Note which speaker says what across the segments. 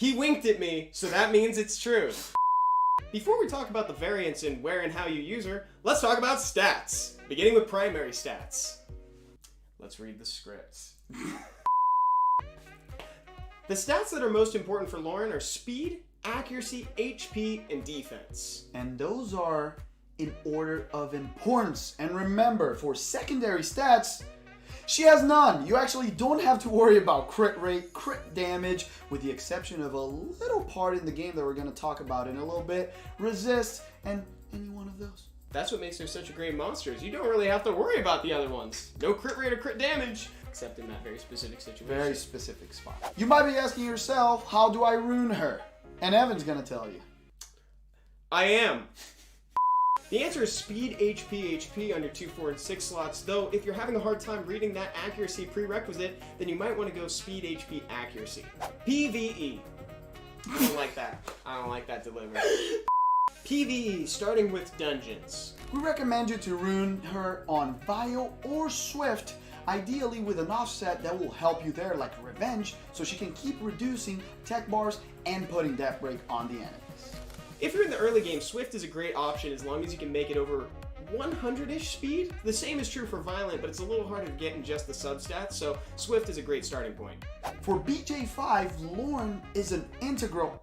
Speaker 1: He winked at me, so that means it's true. Before we talk about the variance in where and how you use her, let's talk about stats, beginning with primary stats. Let's read the scripts. The stats that are most important for Lauren are speed, accuracy, HP, and defense.
Speaker 2: And those are in order of importance. And remember, for secondary stats, she has none. You actually don't have to worry about crit rate, crit damage, with the exception of a little part in the game that we're going to talk about in a little bit. Resist, and any one of those.
Speaker 1: That's what makes her such a great monster, is you don't really have to worry about the other ones. No crit rate or crit damage, except in that very specific situation.
Speaker 2: Very specific spot. You might be asking yourself, how do I ruin her? And Evan's going to tell you.
Speaker 1: I am. The answer is speed, HP on your 2, 4, and 6 slots, though if you're having a hard time reading that accuracy prerequisite, then you might want to go speed, HP, accuracy. PvE. I don't like that. I don't like that delivery. PvE, starting with dungeons.
Speaker 2: We recommend you to ruin her on Vile or Swift, ideally with an offset that will help you there, like Revenge, so she can keep reducing tech bars and putting Death Break on the enemies.
Speaker 1: If you're in the early game, Swift is a great option as long as you can make it over 100-ish speed. The same is true for Violent, but it's a little harder to get in just the substats, so Swift is a great starting point.
Speaker 2: For BJ5, Lauren is an integral...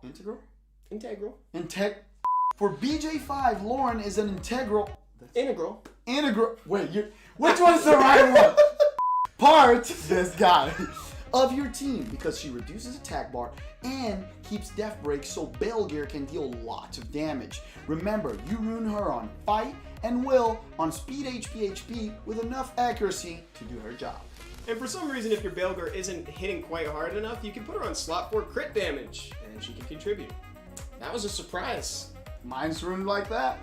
Speaker 2: For BJ5, Lauren is an integral... Wait, which one's the right one? This guy. Of your team, because she reduces attack bar and keeps Death Break so Belgear can deal lots of damage. Remember, you ruin her on Fight and Will on Speed HP with enough accuracy to do her job.
Speaker 1: And for some reason, if your Belgear isn't hitting quite hard enough, you can put her on slot 4 crit damage, and she can contribute. That was a surprise.
Speaker 2: Mine's ruined like that.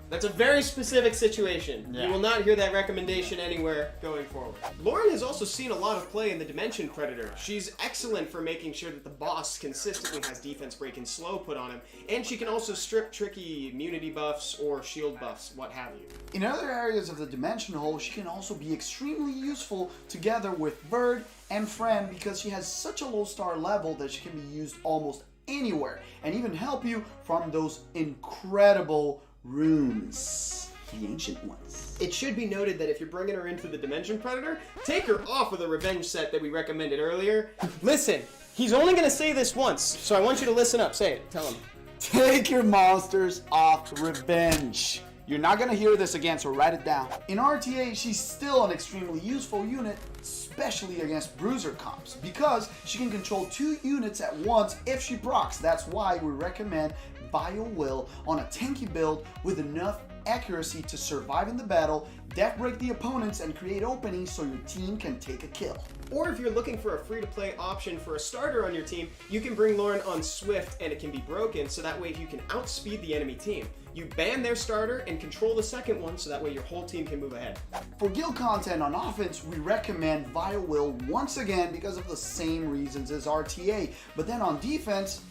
Speaker 1: That's a very specific situation.
Speaker 2: Yeah.
Speaker 1: You will not hear that recommendation anywhere going forward. Lauren has also seen a lot of play in the Dimension Predator. She's excellent for making sure that the boss consistently has defense break and slow put on him, and she can also strip tricky immunity buffs or shield buffs, what have you.
Speaker 2: In other areas of the Dimension Hole, she can also be extremely useful together with Bird and Friend because she has such a low star level that she can be used almost anywhere and even help you from those incredible runes, the ancient ones.
Speaker 1: It should be noted that if you're bringing her into the Dimension Predator, take her off of the Revenge set that we recommended earlier. Listen, he's only going to say this once, so I want you to listen up. Say it. Tell him.
Speaker 2: Take your monsters off Revenge. You're not going to hear this again, so write it down. In RTA, she's still an extremely useful unit, especially against bruiser comps, because she can control 2 units at once if she procs. That's why we recommend Vile Will on a tanky build with enough accuracy to survive in the battle, death break the opponents, and create openings so your team can take a kill.
Speaker 1: Or if you're looking for a free-to-play option for a starter on your team, you can bring Lauren on Swift and it can be broken, so that way you can outspeed the enemy team. You ban their starter and control the second one, so that way your whole team can move ahead.
Speaker 2: For guild content on offense, we recommend Vile Will once again because of the same reasons as RTA. But then on defense...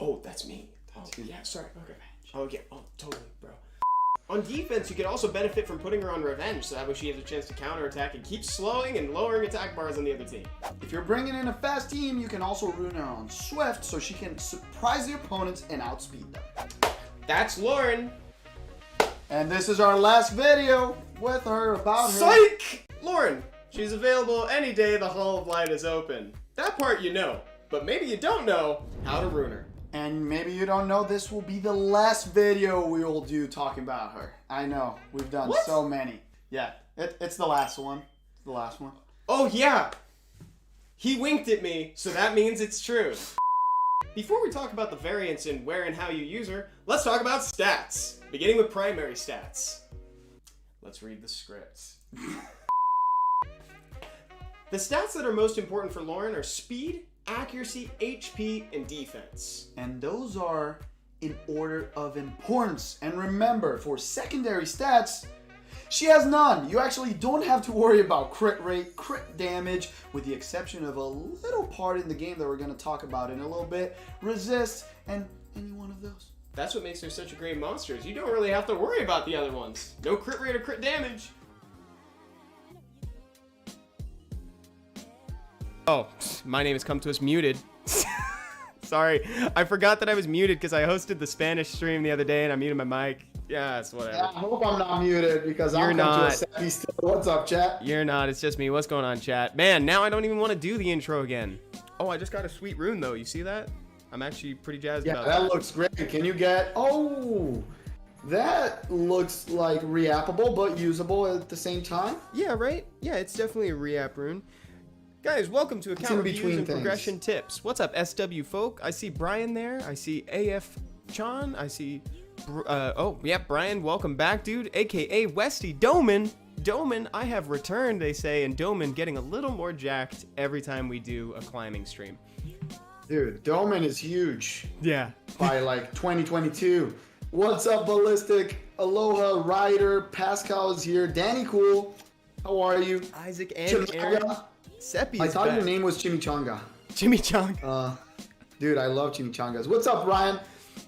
Speaker 1: Oh, that's me. Yeah, sorry. Okay. Oh, yeah. Oh, totally, bro. On defense, you can also benefit from putting her on Revenge, so that way she has a chance to counterattack and keep slowing and lowering attack bars on the other team.
Speaker 2: If you're bringing in a fast team, you can also ruin her on Swift, so she can surprise the opponents and outspeed them.
Speaker 1: That's Lauren.
Speaker 2: And this is our last video with her about her.
Speaker 1: Psych! Lauren. She's available any day the Hall of Light is open. That part you know, but maybe you don't know how to ruin her.
Speaker 2: And maybe you don't know this will be the last video we will do talking about her. I know, we've done so many. Yeah, it's the last one. It's the last one.
Speaker 1: Oh yeah! He winked at me, so that means it's true. Before we talk about the variance in where and how you use her, let's talk about stats, beginning with primary stats. Let's read the scripts. The stats that are most important for Lauren are speed, accuracy, HP, and defense.
Speaker 2: And those are in order of importance. And remember, for secondary stats, she has none. You actually don't have to worry about crit rate, crit damage, with the exception of a little part in the game that we're going to talk about in a little bit. Resist, and any one of those.
Speaker 1: That's what makes her such a great monster, is you don't really have to worry about the other ones. No crit rate or crit damage. Oh, my name has come to us muted. Sorry, I forgot that I was muted because I hosted the Spanish stream the other day and I muted my mic. Yeah, it's whatever.
Speaker 2: Yeah, I hope I'm not muted because
Speaker 1: You're
Speaker 2: I'm coming to a Seppi still. What's up, chat?
Speaker 1: You're not. It's just me. What's going on, chat? Man, now I don't even want to do the intro again. Oh, I just got a sweet rune, though. You see that? I'm actually pretty jazzed about that.
Speaker 2: Yeah, that looks great. Can you get... Oh, that looks like reappable but usable at the same time.
Speaker 1: Yeah, right? Yeah, it's definitely a reapp rune. Guys, welcome to Account Reviews and Progression Tips. What's up, SW folk? I see Brian there. I see AF Chan. I see... oh, yeah, Brian, welcome back, dude. AKA Westy Doman. Doman, I have returned, they say, and Doman getting a little more jacked every time we do a climbing stream.
Speaker 2: Dude, Doman is huge.
Speaker 1: Yeah.
Speaker 2: By like 2022. What's up, Ballistic? Aloha, Ryder, Pascal is here. Danny Cool, how are you?
Speaker 1: Isaac and Aaron. Seppi
Speaker 2: I thought your name was Chimichanga.
Speaker 1: Chimichanga.
Speaker 2: Dude, I love chimichangas. What's up, Ryan?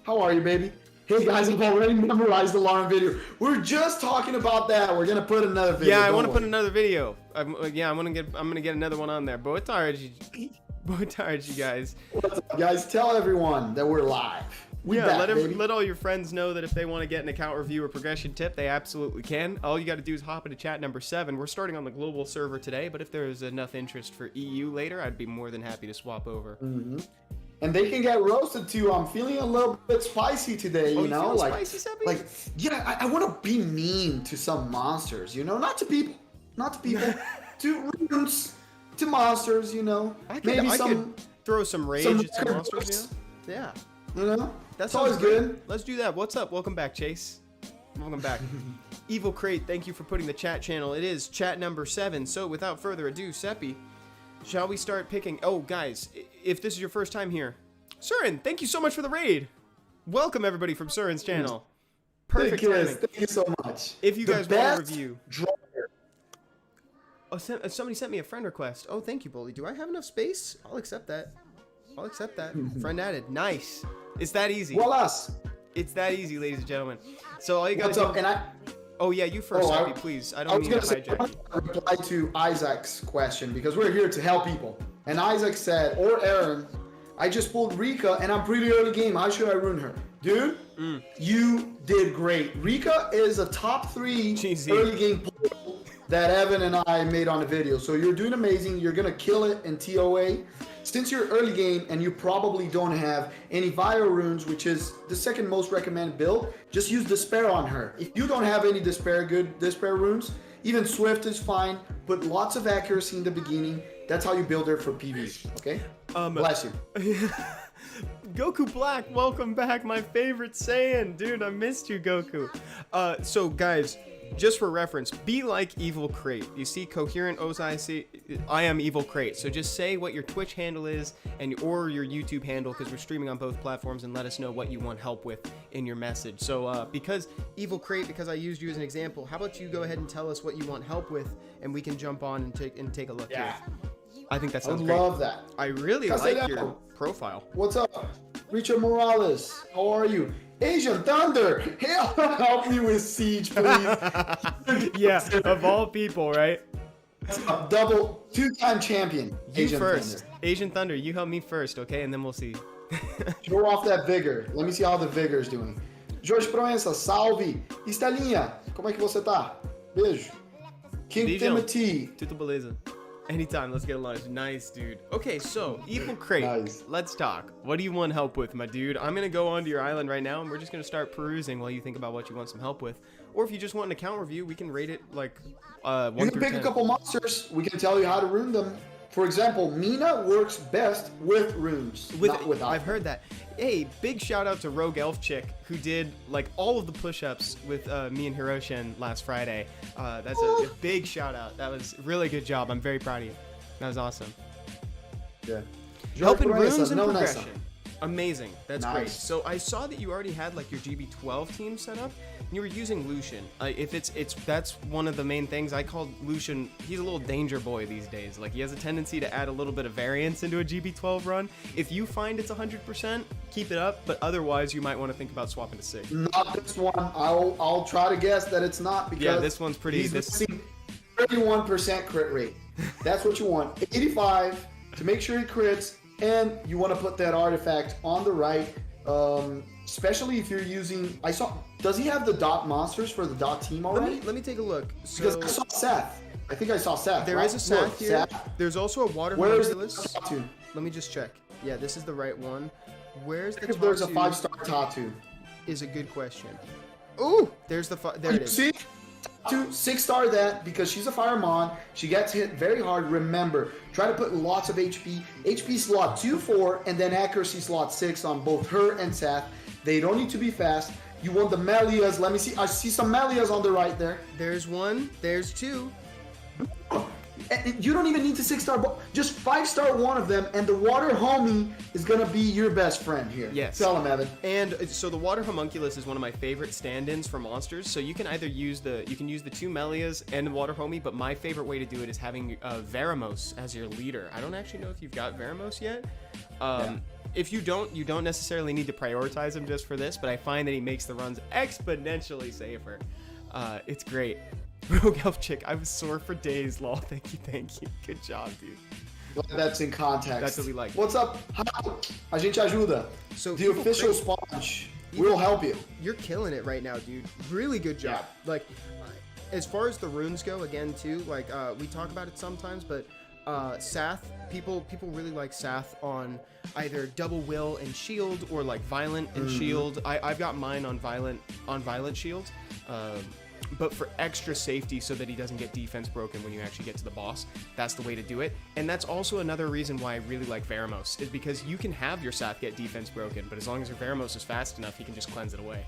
Speaker 2: How are you, baby? Hey guys, I've already memorized the alarm video. We're just talking about that. We're gonna put another video.
Speaker 1: Yeah, I want to put another video. I'm gonna get another one on there. Botarj, you guys.
Speaker 2: What's up, guys? Tell everyone that we're live.
Speaker 1: Let all your friends know that if they want to get an account review or progression tip, they absolutely can. All you got to do is hop into chat number 7. We're starting on the global server today, but if there's enough interest for EU later, I'd be more than happy to swap over.
Speaker 2: Mm-hmm. And they can get roasted too. I'm feeling a little bit spicy today, you know?
Speaker 1: Spicy, Seppi?
Speaker 2: Like, yeah, I want to be mean to some monsters, you know? Not to people, to runes, to monsters, you know?
Speaker 1: I could throw some rage at some monsters, you know? Yeah.
Speaker 2: You know?
Speaker 1: That's
Speaker 2: always good.
Speaker 1: Let's do that. What's up? Welcome back, Chase. Welcome back. Evil Crate, thank you for putting the chat channel. It is chat number 7. So without further ado, Seppi, shall we start picking? Oh, guys, if this is your first time here, Surin, thank you so much for the raid. Welcome everybody from Surin's channel. Perfect timing.
Speaker 2: Thank you so much.
Speaker 1: If you guys want a review.
Speaker 2: Drawer.
Speaker 1: Oh, somebody sent me a friend request. Oh, thank you, Bully. Do I have enough space? I'll accept that. Friend added. Nice. It's that easy.
Speaker 2: Voila.
Speaker 1: It's that easy, ladies and gentlemen. So all you gotta
Speaker 2: What's
Speaker 1: do...
Speaker 2: up? And
Speaker 1: Oh yeah, you first, Seppi, please. I don't mean to hijack you.
Speaker 2: I reply to Isaac's question because we're here to help people. And Isaac said, or Aaron, I just pulled Rika and I'm pretty early game. How should I ruin her? Dude, you did great. Rika is a top 3 early game pull that Evan and I made on the video. So you're doing amazing. You're gonna kill it in TOA. Since you're early game and you probably don't have any Vio runes, which is the second most recommended build, just use Despair on her. If you don't have any good Despair runes, even Swift is fine, but lots of accuracy in the beginning. That's how you build her for PV, okay? Bless you.
Speaker 1: Goku Black, welcome back, my favorite Saiyan. Dude, I missed you, Goku. So guys, just for reference, be like Evil Crate. You see Coherent OSI, I am Evil Crate. So just say what your Twitch handle is or your YouTube handle, because we're streaming on both platforms, and let us know what you want help with in your message. So because Evil Crate, because I used you as an example, how about you go ahead and tell us what you want help with, and we can jump on and take a look here. I think that sounds great.
Speaker 2: I love that.
Speaker 1: I really like your profile.
Speaker 2: What's up? Richard Morales, how are you? Asian Thunder, help me with Siege, please.
Speaker 1: Yeah, of all people, right?
Speaker 2: Double 2-time champion.
Speaker 1: You
Speaker 2: Asian
Speaker 1: first.
Speaker 2: Thunder.
Speaker 1: Asian Thunder, you help me first, okay? And then we'll see.
Speaker 2: Show off that vigor. Let me see how the vigor is doing. Jorge Proença, salve. Estelinha, como é que você tá? Beijo. King Timothy.
Speaker 1: Tudo beleza. Anytime, let's get a lunch. Nice, dude. Okay, so, Evil Crate,
Speaker 2: Nice.
Speaker 1: Let's talk. What do you want help with, my dude? I'm going to go onto your island right now, and we're just going to start perusing while you think about what you want some help with. Or if you just want an account review, we can rate it like 1
Speaker 2: You
Speaker 1: through
Speaker 2: can pick
Speaker 1: 10.
Speaker 2: a couple monsters. We can tell you how to rune them. For example, Mina works best with runes, not without.
Speaker 1: I've heard that. Hey, big shout out to Rogue Elf Chick, who did like all of the push-ups with me and Hiroshin last Friday. That's a big shout out. That was a really good job. I'm very proud of you. That was awesome.
Speaker 2: Yeah.
Speaker 1: Helping runes and progression. Amazing. That's
Speaker 2: Nice.
Speaker 1: great. So I saw that you already had like your GB12 team set up, and you were using Lucian. That's one of the main things. I called Lucian. He's a little danger boy these days. Like he has a tendency to add a little bit of variance into a GB12 run. If you find it's 100%, keep it up. But otherwise, you might want to think about swapping to Sig.
Speaker 2: Not this one. I'll try to guess that it's not because
Speaker 1: Yeah, this one's pretty.
Speaker 2: he's missing 31% crit rate. That's what you want. 85 to make sure he crits, and you want to put that artifact on the right, especially if you're using... Does he have the dot monsters for the dot team already?
Speaker 1: Let me take a look.
Speaker 2: Because I saw Seth. I think I saw Seth.
Speaker 1: There is a Seth here. Seth. There's also a water homunculus. Let me just check. Yeah, this is the right one. Where's the Tatu?
Speaker 2: There's a 5-star Tatu.
Speaker 1: Is a good question. Ooh, there's the there it is.
Speaker 2: See? Tatu, 6-star that because she's a Firemon. She gets hit very hard. Remember, try to put lots of HP. HP slot 2, 4, and then accuracy slot 6 on both her and Seth. They don't need to be fast. You want the Melias. Let me see. I see some Melias on the right there.
Speaker 1: There's one. There's two.
Speaker 2: And you don't even need to 6-star, just 5-star one of them, and the water homie is gonna be your best friend here.
Speaker 1: Yes.
Speaker 2: Tell him, Evan.
Speaker 1: And so the water homunculus is one of my favorite stand-ins for monsters. So you can either use the 2 Melias and the water homie, but my favorite way to do it is having Veramos as your leader. I don't actually know if you've got Veramos yet. If you don't necessarily need to prioritize him just for this, but I find that he makes the runs exponentially safer. It's great. Rogue Elf Chick, I was sore for days, lol. Thank you. Good job, dude.
Speaker 2: Well, that's in context.
Speaker 1: That's what we like.
Speaker 2: What's up? A gente ajuda.
Speaker 1: So
Speaker 2: the official sponge. We'll help you.
Speaker 1: You're killing it right now, dude. Really good job. Yeah. Like, as far as the runes go, again, too, like, we talk about it sometimes, but Sath, people really like Sath on either double will and shield or like violent and shield. I've got mine on violent shield. But for extra safety so that he doesn't get defense broken when you actually get to the boss, that's the way to do it. And that's also another reason why I really like Veramos, is because you can have your Sath get defense broken, but as long as your Veramos is fast enough, he can just cleanse it away.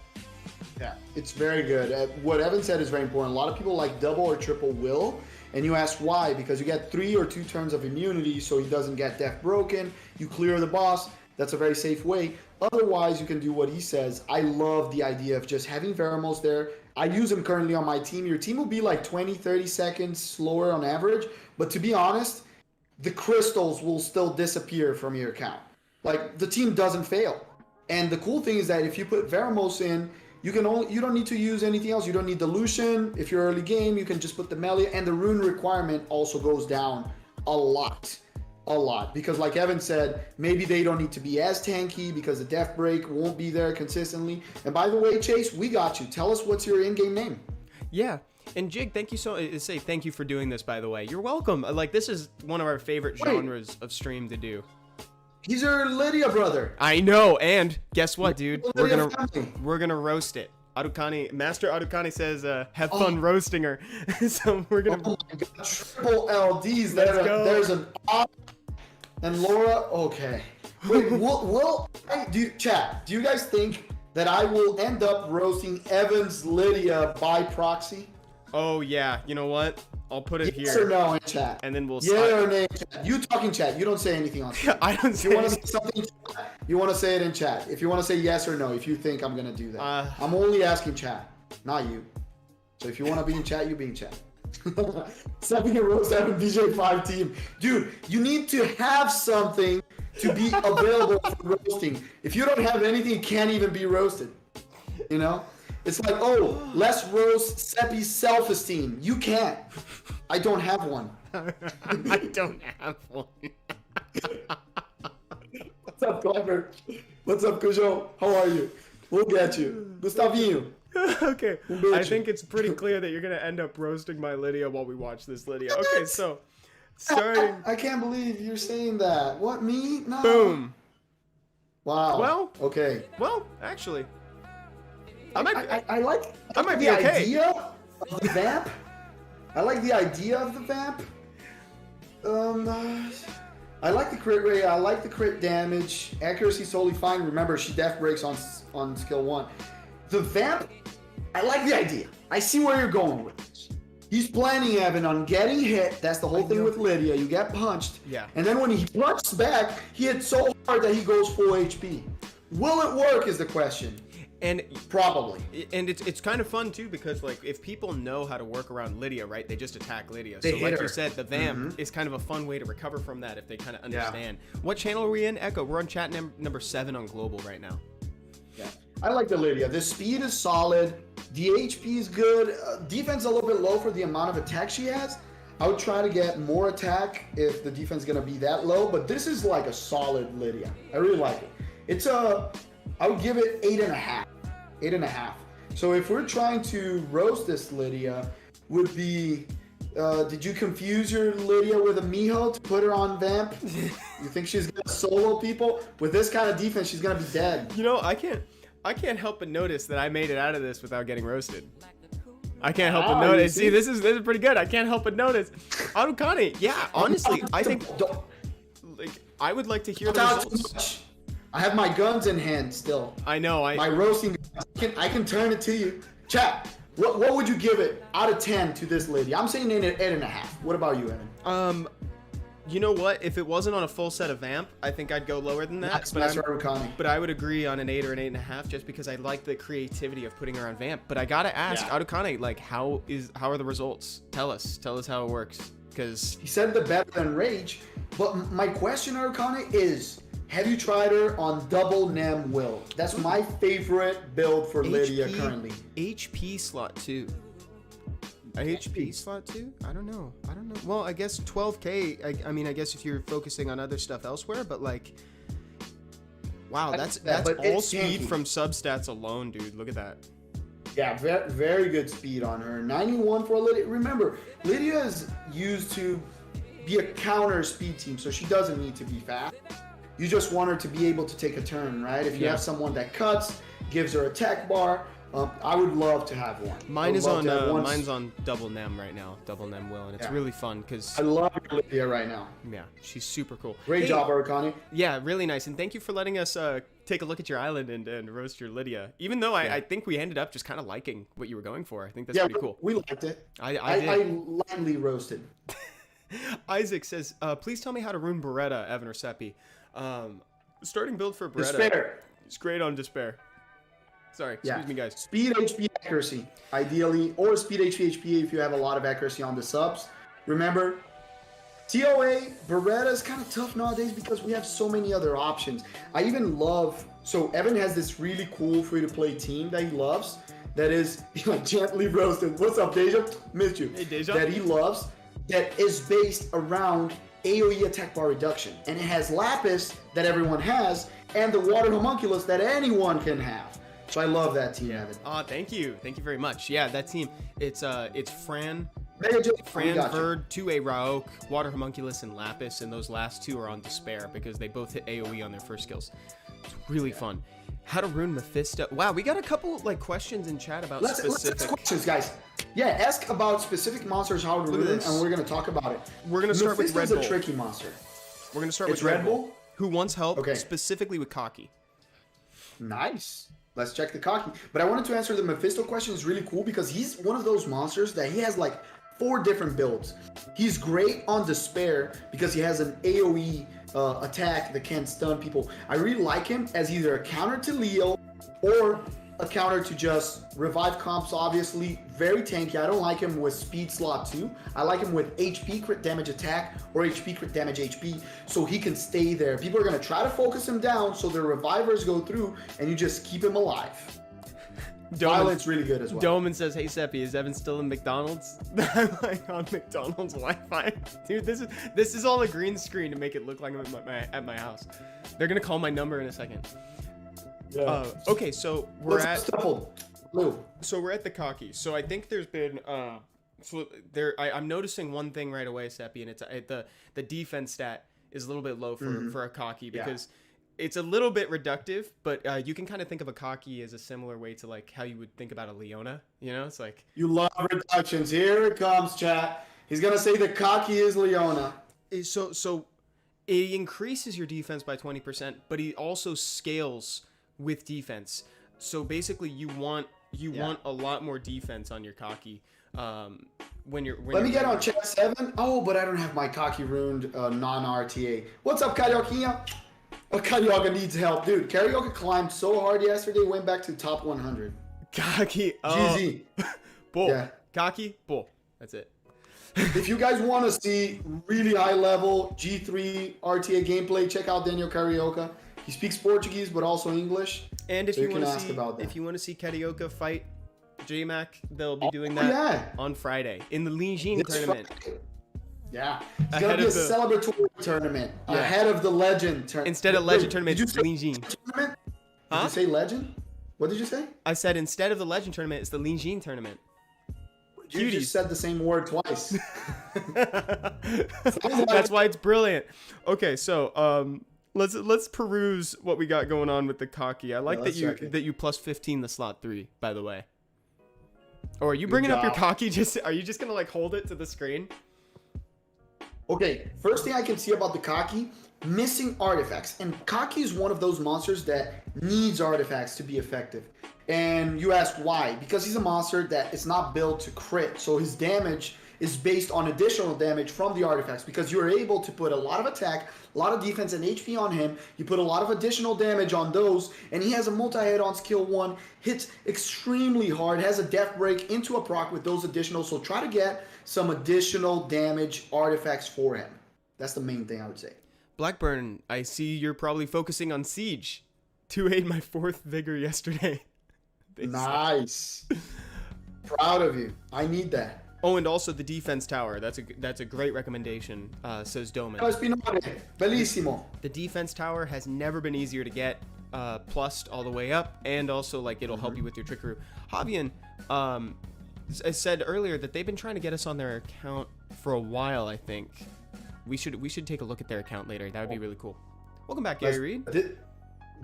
Speaker 2: Yeah, it's very good. What Evan said is very important. A lot of people like double or triple will, and you ask why, because you get 3 or 2 turns of immunity so he doesn't get death broken, you clear the boss, that's a very safe way. Otherwise, you can do what he says. I love the idea of just having Veramos there. I use him currently on my team. Your team will be like 20, 30 seconds slower on average. But to be honest, the crystals will still disappear from your account. Like, the team doesn't fail. And the cool thing is that if you put Veramos in, you don't need to use anything else. You don't need dilution. If you're early game, you can just put the Melee. And the rune requirement also goes down a lot. Because like Evan said, maybe they don't need to be as tanky because the death break won't be there consistently. And by the way, Chase, we got you. Tell us what's your in-game name.
Speaker 1: Yeah. And Jig, thank you for doing this, by the way. You're welcome. Like, this is one of our favorite genres of stream to do.
Speaker 2: He's our Lydia brother.
Speaker 1: I know. And guess what, dude? We're gonna roast it. Master Adukani says, have fun roasting her. So we're gonna.
Speaker 2: Oh my God, triple LDs. There's an. And Laura, okay. Wait, chat, do you guys think that I will end up roasting Evan's Lydia by proxy?
Speaker 1: Oh, yeah. You know what? I'll put it here.
Speaker 2: Yes or no in chat?
Speaker 1: And then we'll
Speaker 2: Yeah or nay in chat. You talk in chat. You don't say anything on chat.
Speaker 1: I don't say
Speaker 2: If you want to say something, you want to say it in chat. If you want to say yes or no, if you think I'm going to do that. I'm only asking chat, not you. So if you want to be in chat, you be in chat. Seppi and Rose 7 DJ5 team. Dude, you need to have something to be available for roasting. If you don't have anything, it can't even be roasted. You know? It's like, oh, let's roast Seppi's self-esteem. You can't. I don't have one.
Speaker 1: I don't have one.
Speaker 2: What's up, Clever? What's up, Cujo? How are you? We'll get you. Gustavinho.
Speaker 1: Okay, I think it's pretty clear that you're going to end up roasting my Lydia while we watch this Lydia. Okay, so, starting...
Speaker 2: I can't believe you're saying that. What, me? No.
Speaker 1: Boom.
Speaker 2: Wow.
Speaker 1: Well,
Speaker 2: okay.
Speaker 1: Well, actually, I
Speaker 2: like
Speaker 1: the
Speaker 2: idea of the vamp. I like the idea of the vamp. I like the crit rate. I like the crit damage. Accuracy's totally fine. Remember, she death breaks on skill 1. The vamp, I like the idea. I see where you're going with this. He's planning, Evan, on getting hit. That's the whole thing with Lydia. You get punched.
Speaker 1: Yeah.
Speaker 2: And then when he punches back, he hits so hard that he goes full HP. Will it work is the question.
Speaker 1: And
Speaker 2: probably.
Speaker 1: And it's kind of fun too, because like if people know how to work around Lydia, right? They just attack Lydia. So like you said, the vamp is kind of a fun way to recover from that if they kind of understand. Yeah. What channel are we in? Echo. We're on chat number 7 on global right now.
Speaker 2: Yeah. I like the Lydia. The speed is solid. The HP is good. Defense a little bit low for the amount of attack she has. I would try to get more attack if the defense is gonna be that low, but this is like a solid Lydia. I really like it. I would give it 8.5. 8.5. So if we're trying to roast this Lydia, would be, did you confuse your Lydia with a Miho to put her on Vamp? You think she's gonna solo people? With this kind of defense, she's gonna be dead.
Speaker 1: You know, I can't help but notice that I made it out of this without getting roasted. I can't help but notice. See, this is pretty good. I can't help but notice. Adukane, yeah, honestly, I think like I would like to hear the results.
Speaker 2: I have my guns in hand still.
Speaker 1: I know.
Speaker 2: My roasting. I can turn it to you. Chat. What would you give it out of 10 to this lady? I'm saying 8.5. What about you, Evan?
Speaker 1: You know what? If it wasn't on a full set of Vamp, I think I'd go lower than that. But I would agree on an 8 or an 8.5, just because I like the creativity of putting her on Vamp. But I gotta ask, Adukane, like, how are the results? Tell us how it works. Because
Speaker 2: he said the better than Rage. But my question, Adukane, is: have you tried her on double Nem Will? That's my favorite build for Lydia currently.
Speaker 1: HP slot 2. HP slot 2? I don't know. Well, I guess 12K. I mean, I guess if you're focusing on other stuff elsewhere, but like, wow, that's all speed from substats alone, dude. Look at that.
Speaker 2: Yeah, very, very good speed on her. 91 for Lydia. Remember, Lydia is used to be a counter speed team, so she doesn't need to be fast. You just want her to be able to take a turn, right? If you have someone that cuts, gives her a tech bar, I would love to have one.
Speaker 1: Mine's on double Nem right now, double Nem Will, and it's really fun because
Speaker 2: I love Lydia right now.
Speaker 1: Yeah, she's super cool.
Speaker 2: Great job, Arcani.
Speaker 1: Yeah, really nice, and thank you for letting us take a look at your island and roast your Lydia. Even though I think we ended up just kind of liking what you were going for. I think that's pretty cool.
Speaker 2: We liked it.
Speaker 1: I
Speaker 2: lightly roasted.
Speaker 1: Isaac says, please tell me how to rune Beretta, Evan or Seppi. Starting build for Beretta.
Speaker 2: Despair.
Speaker 1: It's great on Despair. Sorry, excuse me, guys.
Speaker 2: Speed, HP, accuracy, ideally, or speed, HP, HP if you have a lot of accuracy on the subs. Remember, TOA, Beretta is kind of tough nowadays because we have so many other options. I even love, so Evan has this really cool free-to-play team that he loves, that is gently roasted. What's up, Deja? Missed you.
Speaker 1: Hey, Deja.
Speaker 2: That he loves, that is based around AoE attack bar reduction. And it has Lapis that everyone has, and the Water Homunculus that anyone can have. So I love that team, Evan.
Speaker 1: Thank you very much. Yeah, that team. It's Fran,
Speaker 2: Fran
Speaker 1: Verd, 2A Raok, Water Homunculus, and Lapis, and those last two are on Despair because they both hit AoE on their first skills. It's really fun. How to rune Mephisto. Wow, we got a couple like questions in chat about specific.
Speaker 2: Let's ask questions, guys. Yeah, ask about specific monsters how to rune, and we're gonna talk about it.
Speaker 1: We're gonna start with Red Bull.
Speaker 2: Mephisto's a tricky monster.
Speaker 1: We're gonna start with Red Bull, who wants help
Speaker 2: Okay.
Speaker 1: specifically with Cocky.
Speaker 2: Nice. Let's check the Cocky. But I wanted to answer the Mephisto question. Is really cool because he's one of those monsters that he has like 4 different builds. He's great on Despair because he has an AoE attack that can stun people. I really like him as either a counter to Leo or a counter to just revive comps, obviously. Very tanky. I don't like him with speed slot 2. I like him with HP crit damage attack or HP crit damage HP so he can stay there. People are going to try to focus him down so their revivers go through and you just keep him alive. Violence really good as well.
Speaker 1: Doman says, "Hey Seppi, is Evan still in McDonald's?" I'm like on McDonald's Wi-Fi, dude. This is all a green screen to make it look like I'm at my house. They're gonna call my number in a second.
Speaker 2: Yeah.
Speaker 1: Okay, so we're at
Speaker 2: the
Speaker 1: Cocky. So I think there's been I'm noticing one thing right away, Seppi, and it's the defense stat is a little bit low for a Cocky because. It's a little bit reductive, but you can kind of think of a Cocky as a similar way to like how you would think about a Leona. You know, it's like
Speaker 2: you love reductions. Here it comes, chat. He's gonna say the Cocky is Leona.
Speaker 1: So it increases your defense by 20%, but he also scales with defense. So basically, you want a lot more defense on your Cocky. Let me
Speaker 2: get on chat 7. Oh, but I don't have my Cocky ruined non-RTA. What's up, Carioquinha? Carioca needs help, dude. Carioca climbed so hard yesterday, went back to top 100.
Speaker 1: Cocky,
Speaker 2: GZ.
Speaker 1: Bull.
Speaker 2: Yeah.
Speaker 1: Cocky, bull. That's it.
Speaker 2: If you guys want to see really high level G3 RTA gameplay, check out Daniel Carioca. He speaks Portuguese, but also English.
Speaker 1: And if you want to see Carioca fight JMac, they'll be doing that on Friday in the Lijing tournament.
Speaker 2: Yeah. It's going to be a celebratory tournament ahead of the legend tournament.
Speaker 1: Instead of legend tournament, it's Lean Jean.
Speaker 2: Tournament? Did you say legend? What did you say?
Speaker 1: I said instead of the legend tournament, it's the Lean Jean tournament.
Speaker 2: You just said the same word twice.
Speaker 1: That's why it's brilliant. Okay, so let's peruse what we got going on with the cocky. I like that you plus 15 the slot 3, by the way. Or are you bringing up your cocky? Are you just gonna like hold it to the screen?
Speaker 2: Okay, first thing I can see about the cocky, missing artifacts. And cocky is one of those monsters that needs artifacts to be effective. And you ask why? Because he's a monster that is not built to crit. So his damage is based on additional damage from the artifacts, because you're able to put a lot of attack, a lot of defense and HP on him. You put a lot of additional damage on those, and he has a multi-hit on skill 1, hits extremely hard, has a death break into a proc with those additional. So try to get some additional damage artifacts for him. That's the main thing I would say.
Speaker 1: Blackburn, I see you're probably focusing on Siege. 2-8 my 4th vigor yesterday.
Speaker 2: Nice. Proud of you. I need that.
Speaker 1: Oh, and also the defense tower. That's a great recommendation, says Doman.
Speaker 2: Bellissimo.
Speaker 1: The defense tower has never been easier to get, plussed all the way up, and also like it'll help you with your trickery. Javian, I said earlier that they've been trying to get us on their account for a while. I think we should take a look at their account later. That would be really cool. Welcome back, Gary Reed.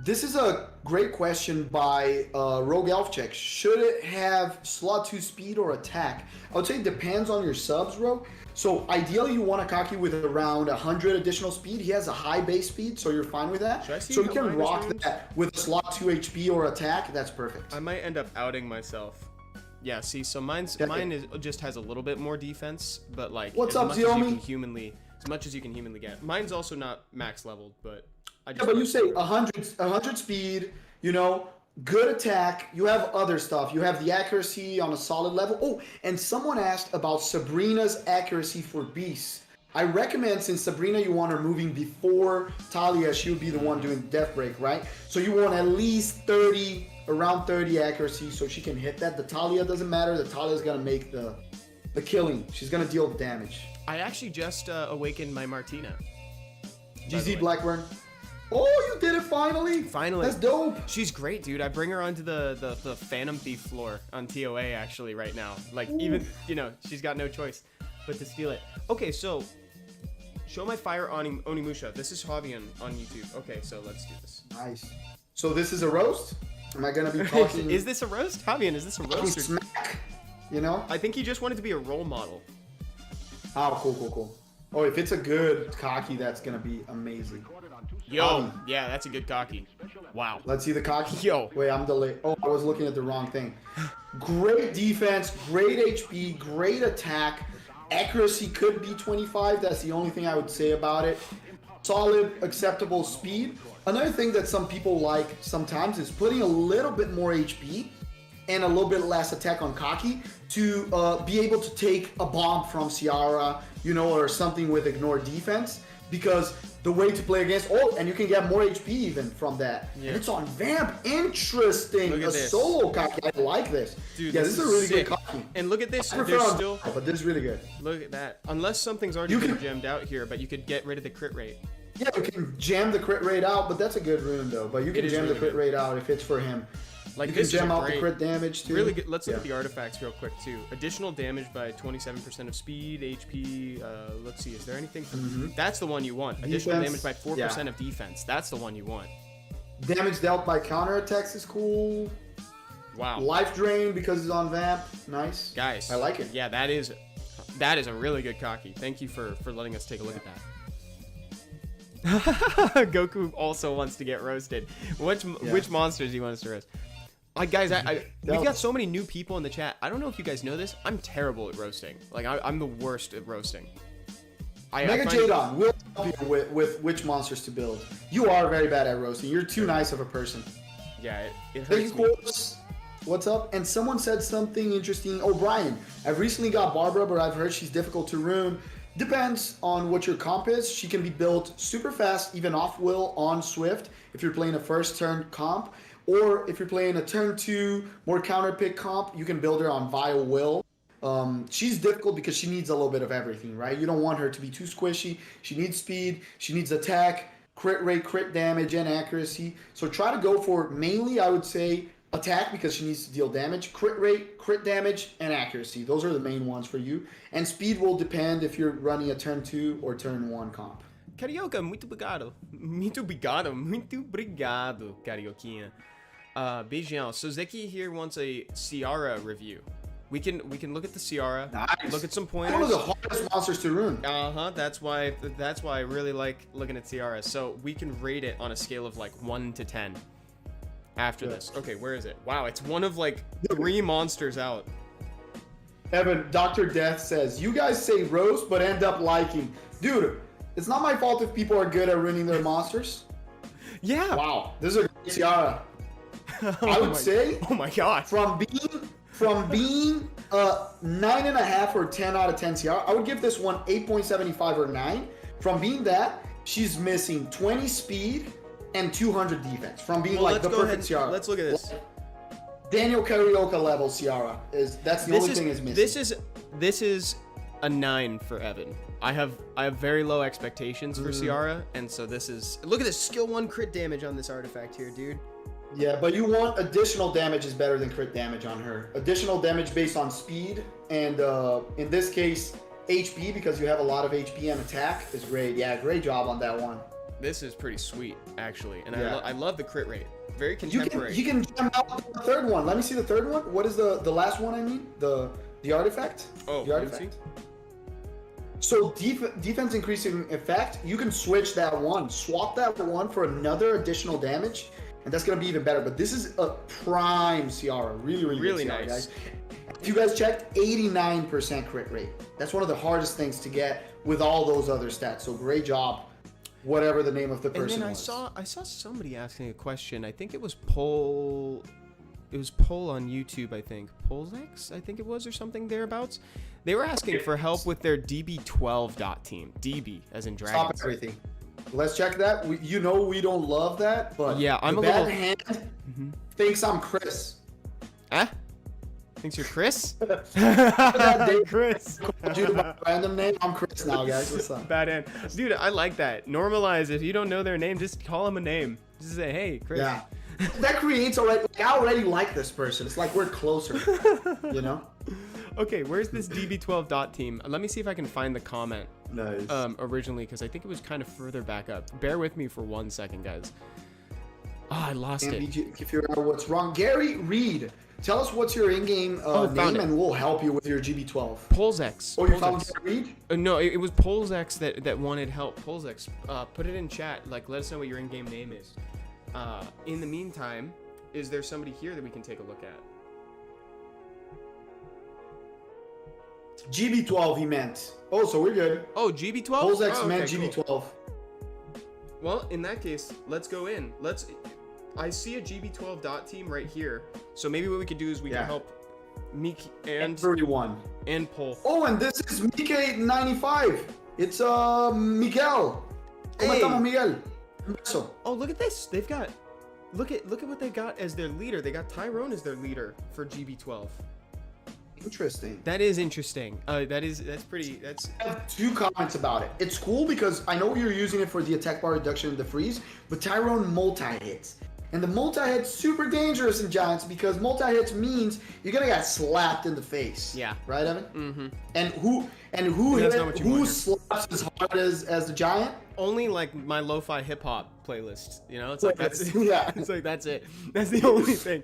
Speaker 2: This is a great question by Rogue Elf Check. Should it have slot 2 speed or attack? I would say it depends on your subs, Rogue. So ideally you want a cocky with around 100 additional speed. He has a high base speed, so you're fine with that. So you can rock that with slot 2 HP or attack. That's perfect.
Speaker 1: I might end up outing myself. Yeah, see, so mine just has a little bit more defense, but like
Speaker 2: what's up, Xiomi?
Speaker 1: As much as you can humanly get. Mine's also not max leveled, but
Speaker 2: but you say 100 speed, you know, good attack. You have other stuff. You have the accuracy on a solid level. Oh, and someone asked about Sabrina's accuracy for beasts. I recommend, since Sabrina, you want her moving before Talia, she would be the one doing death break, right? So you want at least 30, around 30 accuracy, so she can hit that. The Talia doesn't matter. The Talia's gonna make the killing. She's gonna deal damage.
Speaker 1: I actually just awakened my Martina.
Speaker 2: GZ Blackburn. Oh, you did it finally!
Speaker 1: Finally.
Speaker 2: That's dope.
Speaker 1: She's great, dude. I bring her onto the Phantom Thief floor on TOA actually right now. Like, even, you know, she's got no choice but to steal it. Okay, so show my fire on Onimusha. This is Javian on YouTube. Okay, so let's do this.
Speaker 2: Nice. So this is a roast? Am I gonna be talking?
Speaker 1: Is this a roast? Javian, is this a roast? Or...
Speaker 2: Smack, you know?
Speaker 1: I think he just wanted to be a role model.
Speaker 2: Oh, cool. Oh, if it's a good cocky, that's gonna be amazing.
Speaker 1: Yo, yeah, that's a good cocky. Wow.
Speaker 2: Let's see the cocky.
Speaker 1: Yo.
Speaker 2: Wait, I'm delayed. Oh, I was looking at the wrong thing. Great defense, great HP, great attack. Accuracy could be 25. That's the only thing I would say about it. Solid, acceptable speed. Another thing that some people like sometimes is putting a little bit more HP and a little bit less attack on cocky to be able to take a bomb from Ciara, you know, or something with ignore defense. Because the way to play against, and you can get more HP even from that. Yeah. And it's on Vamp. Interesting. A solo cocky. I like this.
Speaker 1: Dude,
Speaker 2: yeah, this is a really good cocky.
Speaker 1: And look at this.
Speaker 2: But this is really good.
Speaker 1: Look at that. Unless something's already been gemmed out here, but you could get rid of the crit rate.
Speaker 2: Yeah, you can jam the crit rate out, but that's a good rune though. But you can jam the crit rate out if it's for him.
Speaker 1: Like,
Speaker 2: you can jam out the crit damage too.
Speaker 1: Really good. Let's look at the artifacts real quick too. Additional damage by 27% of speed, HP. Let's see, is there anything? That's the one you want. Additional damage by 4% of defense. That's the one you want.
Speaker 2: Damage dealt by counterattacks is cool.
Speaker 3: Wow.
Speaker 2: Life drain because it's on Vamp. Nice.
Speaker 3: Guys.
Speaker 2: I like it.
Speaker 3: Yeah, that is a really good cocky. Thank you for letting us take a look at that.
Speaker 1: Goku also wants to get roasted. Which monsters do you want us to roast? Guys, we've got so many new people in the chat. I don't know if you guys know this. I'm terrible at roasting. Like, I'm the worst at roasting.
Speaker 2: Mega Jadon will help you with which monsters to build. You are very bad at roasting. You're too nice of a person.
Speaker 3: Yeah, it hurts me.
Speaker 2: What's up? And someone said something interesting. Oh, Brian, I've recently got Barbara, but I've heard she's difficult to rune. Depends on what your comp is. She can be built super fast, even off will on Swift, if you're playing a first turn comp. Or if you're playing a turn 2, more counter pick comp, you can build her on Vile Will. She's difficult because she needs a little bit of everything, right? You don't want her to be too squishy. She needs speed. She needs attack, crit rate, crit damage, and accuracy. So try to go for mainly, I would say, attack because she needs to deal damage, crit rate, crit damage, and accuracy. Those are the main ones for you. And speed will depend if you're running a turn 2 or turn 1 comp.
Speaker 3: Carioca, muito obrigado. Muito obrigado. Muito obrigado, Carioquinha. Beijão. So Zeki here wants a Ciara review. We can look at the Ciara,
Speaker 2: Nice.
Speaker 3: look at some pointers.
Speaker 2: One of the hardest monsters to ruin.
Speaker 3: That's why I really like looking at Ciara. So we can rate it on a scale of like 1 to 10. After this. Okay, where is it? Wow, it's one of like 3 monsters out.
Speaker 2: Evan, Dr. Death says, you guys say roast but end up liking. Dude, it's not my fault if people are good at ruining their monsters.
Speaker 3: Yeah.
Speaker 2: Wow, this is a great Ciara.
Speaker 3: Oh
Speaker 2: I would say
Speaker 3: Oh my god.
Speaker 2: from being a 9.5 or 10 out of 10 Ciara, I would give this one 8.75 or 9. From being that, she's missing 20 speed and 200 defense. From being like the perfect Ciara.
Speaker 3: Let's look at this.
Speaker 2: Daniel Carioca level Ciara that's the only thing is missing.
Speaker 3: This is a 9 for Evan. I have very low expectations for Ciara, and so this is, look at this skill 1 crit damage on this artifact here, dude.
Speaker 2: Yeah, but you want additional damage is better than crit damage on her. Additional damage based on speed and in this case HP, because you have a lot of HP and attack is great. Yeah, great job on that one.
Speaker 3: This is pretty sweet actually, and
Speaker 2: Yeah.
Speaker 3: I love the crit rate. Very contemporary.
Speaker 2: You can jump out the third one. Let me see the third one. What is the last one? I mean the artifact.
Speaker 3: Oh,
Speaker 2: the
Speaker 3: let me
Speaker 2: artifact.
Speaker 3: see.
Speaker 2: So defense increasing effect. You can switch that one. Swap that one for another additional damage, and that's gonna be even better. But this is a prime Ciara. Really good Ciara,
Speaker 3: nice.
Speaker 2: guys. If you guys checked, 89% crit rate. That's one of the hardest things to get with all those other stats. So great job. Whatever the name of the person
Speaker 3: And then
Speaker 2: was.
Speaker 3: I saw somebody asking a question. I think it was Poll. It was Poll on YouTube. I think Pollex. I think it was, or something thereabouts. They were asking for help with their DB12 team. DB as in
Speaker 2: Stop
Speaker 3: dragons.
Speaker 2: everything. Let's check that. We don't love that, but
Speaker 3: Yeah, I'm
Speaker 2: the
Speaker 3: a
Speaker 2: bad
Speaker 3: little-
Speaker 2: hand thinks I'm Chris.
Speaker 3: Huh? Thinks you're Chris?
Speaker 2: That day
Speaker 3: Chris.
Speaker 2: called you by random name. I'm Chris now, guys. What's up?
Speaker 3: Bad end. Dude, I like that. Normalize, if you don't know their name, just call them a name. Just say, hey, Chris.
Speaker 2: Yeah. That creates already. Like, I already like this person. It's like we're closer. You know.
Speaker 3: Okay, where's this DB12 team? Let me see if I can find the comment.
Speaker 2: Nice.
Speaker 3: Originally, because I think it was kind of further back up. Bear with me for 1 second, guys. Oh, I lost
Speaker 2: Can't
Speaker 3: it.
Speaker 2: figure out what's wrong. Gary Reed, tell us what's your in-game
Speaker 3: found
Speaker 2: name,
Speaker 3: it.
Speaker 2: and we'll help you with your GB12.
Speaker 3: Polzex.
Speaker 2: Oh, you found Gary Reed?
Speaker 3: No, it was Polzex that wanted help. Polzex, put it in chat. Like, let us know what your in-game name is. In the meantime, is there somebody here that we can take a look at?
Speaker 2: GB12 he meant. Oh, so we're good.
Speaker 3: Oh, GB12?
Speaker 2: Polzex
Speaker 3: Oh,
Speaker 2: meant
Speaker 3: okay,
Speaker 2: GB12.
Speaker 3: cool. Well, in that case, let's go in. I see a GB12 team right here. So maybe what we could do is we can help Meek and
Speaker 2: 31.
Speaker 3: Pol.
Speaker 2: Oh, and this is Mike95. It's Miguel. ¿Cómo
Speaker 3: Hey.
Speaker 2: estamos, Miguel? Un beso.
Speaker 3: Oh, look at this. They've got look at what they got as their leader. They got Tyrone as their leader for GB12.
Speaker 2: Interesting.
Speaker 3: That is interesting. I
Speaker 2: have 2 comments about it. It's cool because I know you're using it for the attack bar reduction and the freeze, but Tyrone multi-hits. And the multi-hit's super dangerous in Giants because multi-hits means you're gonna get slapped in the face.
Speaker 3: Yeah.
Speaker 2: Right, Evan?
Speaker 3: Mm-hmm.
Speaker 2: And who
Speaker 3: That's not what you want here.
Speaker 2: slaps as hard as the Giant?
Speaker 3: Only like my lo-fi hip hop playlist. You know, it's like that's
Speaker 2: Yeah.
Speaker 3: It's like that's it. That's the only thing.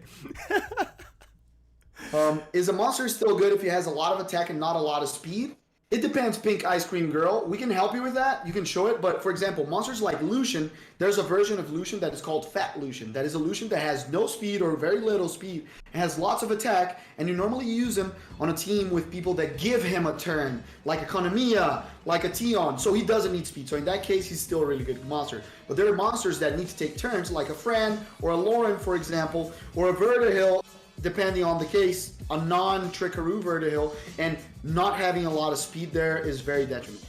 Speaker 2: Is a monster still good if he has a lot of attack and not a lot of speed? It depends, Pink Ice Cream Girl. We can help you with that. You can show it. But for example, monsters like Lucian, there's a version of Lucian that is called Fat Lucian. That is a Lucian that has no speed or very little speed and has lots of attack. And you normally use him on a team with people that give him a turn, like a Konamiya, like a Tion. So he doesn't need speed. So in that case, he's still a really good monster. But there are monsters that need to take turns, like a Fran or a Lauren, for example, or a Vertihill, depending on the case, a non-Trickaroo Vertihill, and not having a lot of speed there is very detrimental.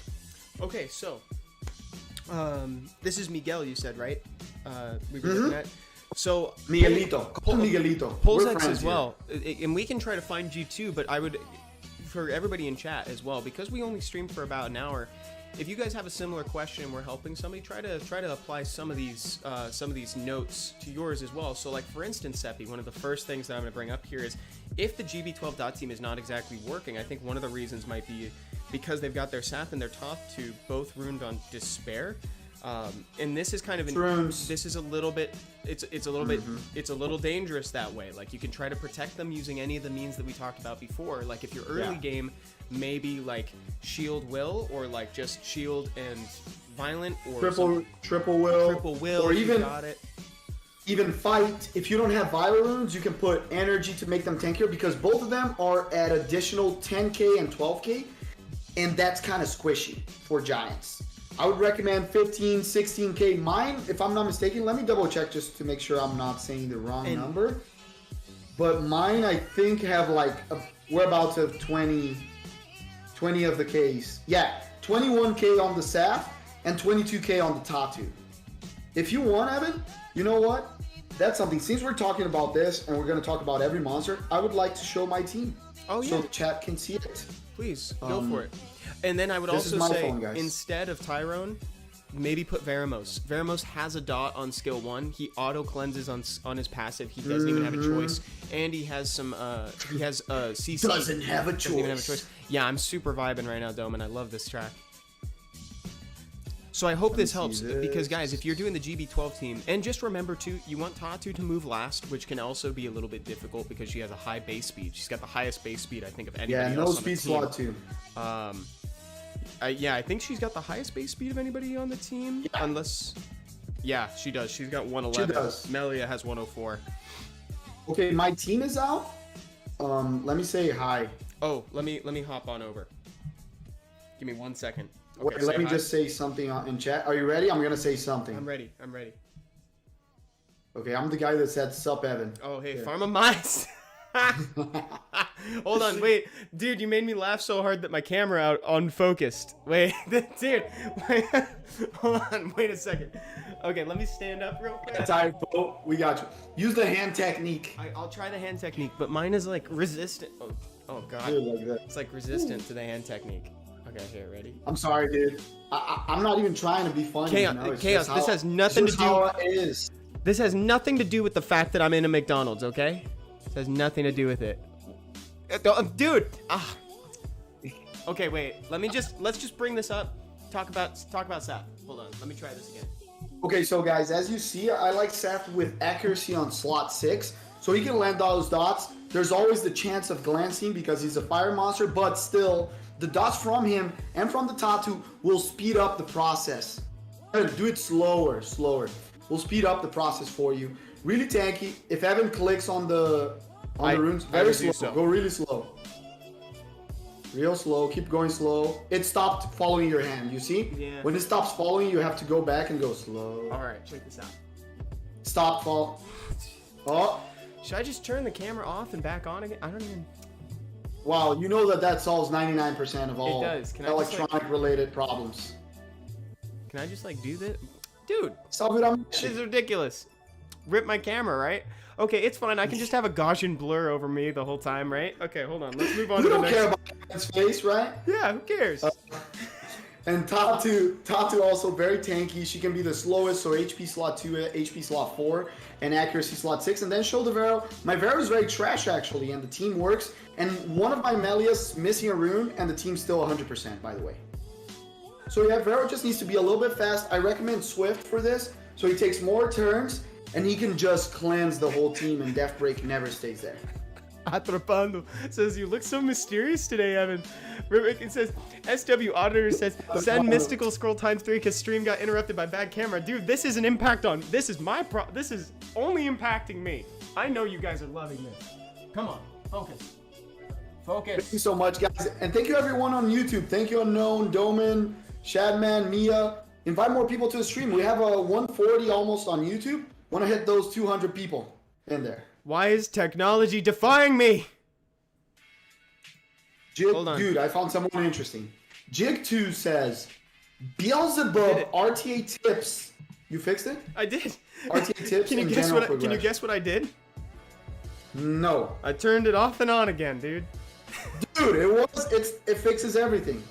Speaker 3: Okay, so this is Miguel, you said, right? We were looking at. So
Speaker 2: Miguelito. Call him Miguelito. We're
Speaker 3: Polzex
Speaker 2: friends
Speaker 3: as well, and we can try to find you too. But I would, for everybody in chat as well, because we only stream for about an hour. If you guys have a similar question and we're helping somebody, try to apply some of these notes to yours as well. So like for instance, Seppi, one of the first things that I'm going to bring up here is if the GB12 dot team is not exactly working, I think one of the reasons might be because they've got their Sap and their Top-2 both ruined on Despair. And this is kind of this is a little bit it's a little dangerous that way. Like you can try to protect them using any of the means that we talked about before. Like if your early game maybe like shield will, or like just shield and violent, or
Speaker 2: triple will, or even fight. If you don't have viral runes, you can put energy to make them tankier, because both of them are at additional 10k and 12k, and that's kind of squishy for giants. I would recommend 15, 16k. Mine, if I'm not mistaken, let me double check just to make sure I'm not saying the wrong number. But mine, I think, have like whereabouts of 20 of the Ks. Yeah, 21k on the Sap and 22k on the Tatu. If you want, Evan, you know what? That's something. Since we're talking about this and we're going to talk about every monster, I would like to show my team. Oh, yeah. So the chat can see it.
Speaker 3: Please, go for it. And then I would also say, instead of Tyrone, maybe put Veramos. Veramos has a dot on skill 1. He auto cleanses on his passive. He doesn't even have a choice, and he has some CC.
Speaker 2: Doesn't have a choice.
Speaker 3: Yeah, I'm super vibing right now, Doman. I love this track. So I hope this helps, because guys, if you're doing the GB12 team, and just remember too, you want Tatu to move last, which can also be a little bit difficult because she has a high base speed. She's got the highest base speed, I think, of anybody else on the team.
Speaker 2: Yeah, no speed slot too.
Speaker 3: I think she's got the highest base speed of anybody on the team, unless... Yeah, she does. She's got 111. She does. Melia has 104.
Speaker 2: Okay, my team is out. Let me say hi.
Speaker 3: Oh, let me hop on over. Give me 1 second. Okay,
Speaker 2: wait, let me just say something in chat. Are you ready? I'm gonna say something.
Speaker 3: I'm ready.
Speaker 2: Okay, I'm the guy that said sup, Evan.
Speaker 3: Oh, hey, Pharma Mice. Hold on, wait, dude, you made me laugh so hard that my camera out unfocused. Wait, dude, wait, hold on, wait a second. Okay, let me stand up real quick.
Speaker 2: That's all right, bro. We got you. Use the hand technique.
Speaker 3: I'll try the hand technique, but mine is like resistant. Oh god,
Speaker 2: dude, like that.
Speaker 3: It's like resistant to the hand technique. Okay, here, ready?
Speaker 2: I'm sorry, dude. I'm not even trying to be funny.
Speaker 3: Chaos. This has nothing to do.
Speaker 2: How it is.
Speaker 3: This has nothing to do with the fact that I'm in a McDonald's. Okay. This has nothing to do with it. Dude. Okay, wait. Let's just bring this up. Talk about Sap. Hold on. Let me try this again.
Speaker 2: Okay, so guys, as you see, I like Sap with accuracy on slot 6, so he can land those dots. There's always the chance of glancing because he's a fire monster, but still, the dots from him and from the Tatu will speed up the process. Do it slower. We'll speed up the process for you. Really tanky. If Evan clicks on the runes, very slow. So. Go really slow. Real slow. Keep going slow. It stopped following your hand. You see?
Speaker 3: Yeah.
Speaker 2: When it stops following, you have to go back and go slow.
Speaker 3: All right, check this out.
Speaker 2: Stop fall. Oh.
Speaker 3: Should I just turn the camera off and back on again? I don't even.
Speaker 2: Wow, you know that solves 99% of all electronic-related problems.
Speaker 3: Can I just like do this? Dude,
Speaker 2: this
Speaker 3: is ridiculous. Rip my camera, right? Okay, it's fine. I can just have a Gaussian blur over me the whole time, right? Okay, hold on. Let's move on to the next.
Speaker 2: You don't care about his face, right?
Speaker 3: Yeah, who cares?
Speaker 2: And Tatu also very tanky. She can be the slowest, so HP slot 2, HP slot 4, and accuracy slot 6. And then show the Vero. My Vero is very trash, actually, and the team works. And one of my Melias missing a rune, and the team's still 100%, by the way. So yeah, Vero just needs to be a little bit fast. I recommend Swift for this, so he takes more turns, and he can just cleanse the whole team, and Death Break never stays there.
Speaker 3: Atrapando says, you look so mysterious today, Evan. It says, SW Auditor says, send Mystical Scroll ×3 because stream got interrupted by bad camera. Dude, this is an impact on, this is only impacting me. I know you guys are loving this. Come on, focus.
Speaker 2: Thank you so much, guys. And thank you everyone on YouTube. Thank you Unknown, Doman, Shadman, Mia. Invite more people to the stream. We have a 140 almost on YouTube. Want to hit those 200 people in there.
Speaker 3: Why is technology defying me?
Speaker 2: Hold on. Dude, I found someone interesting. Jig2 says, Beelzebub RTA tips. You fixed it?
Speaker 3: I did.
Speaker 2: RTA tips
Speaker 3: Can you guess what I did?
Speaker 2: No.
Speaker 3: I turned it off and on again, dude.
Speaker 2: Dude, it fixes everything.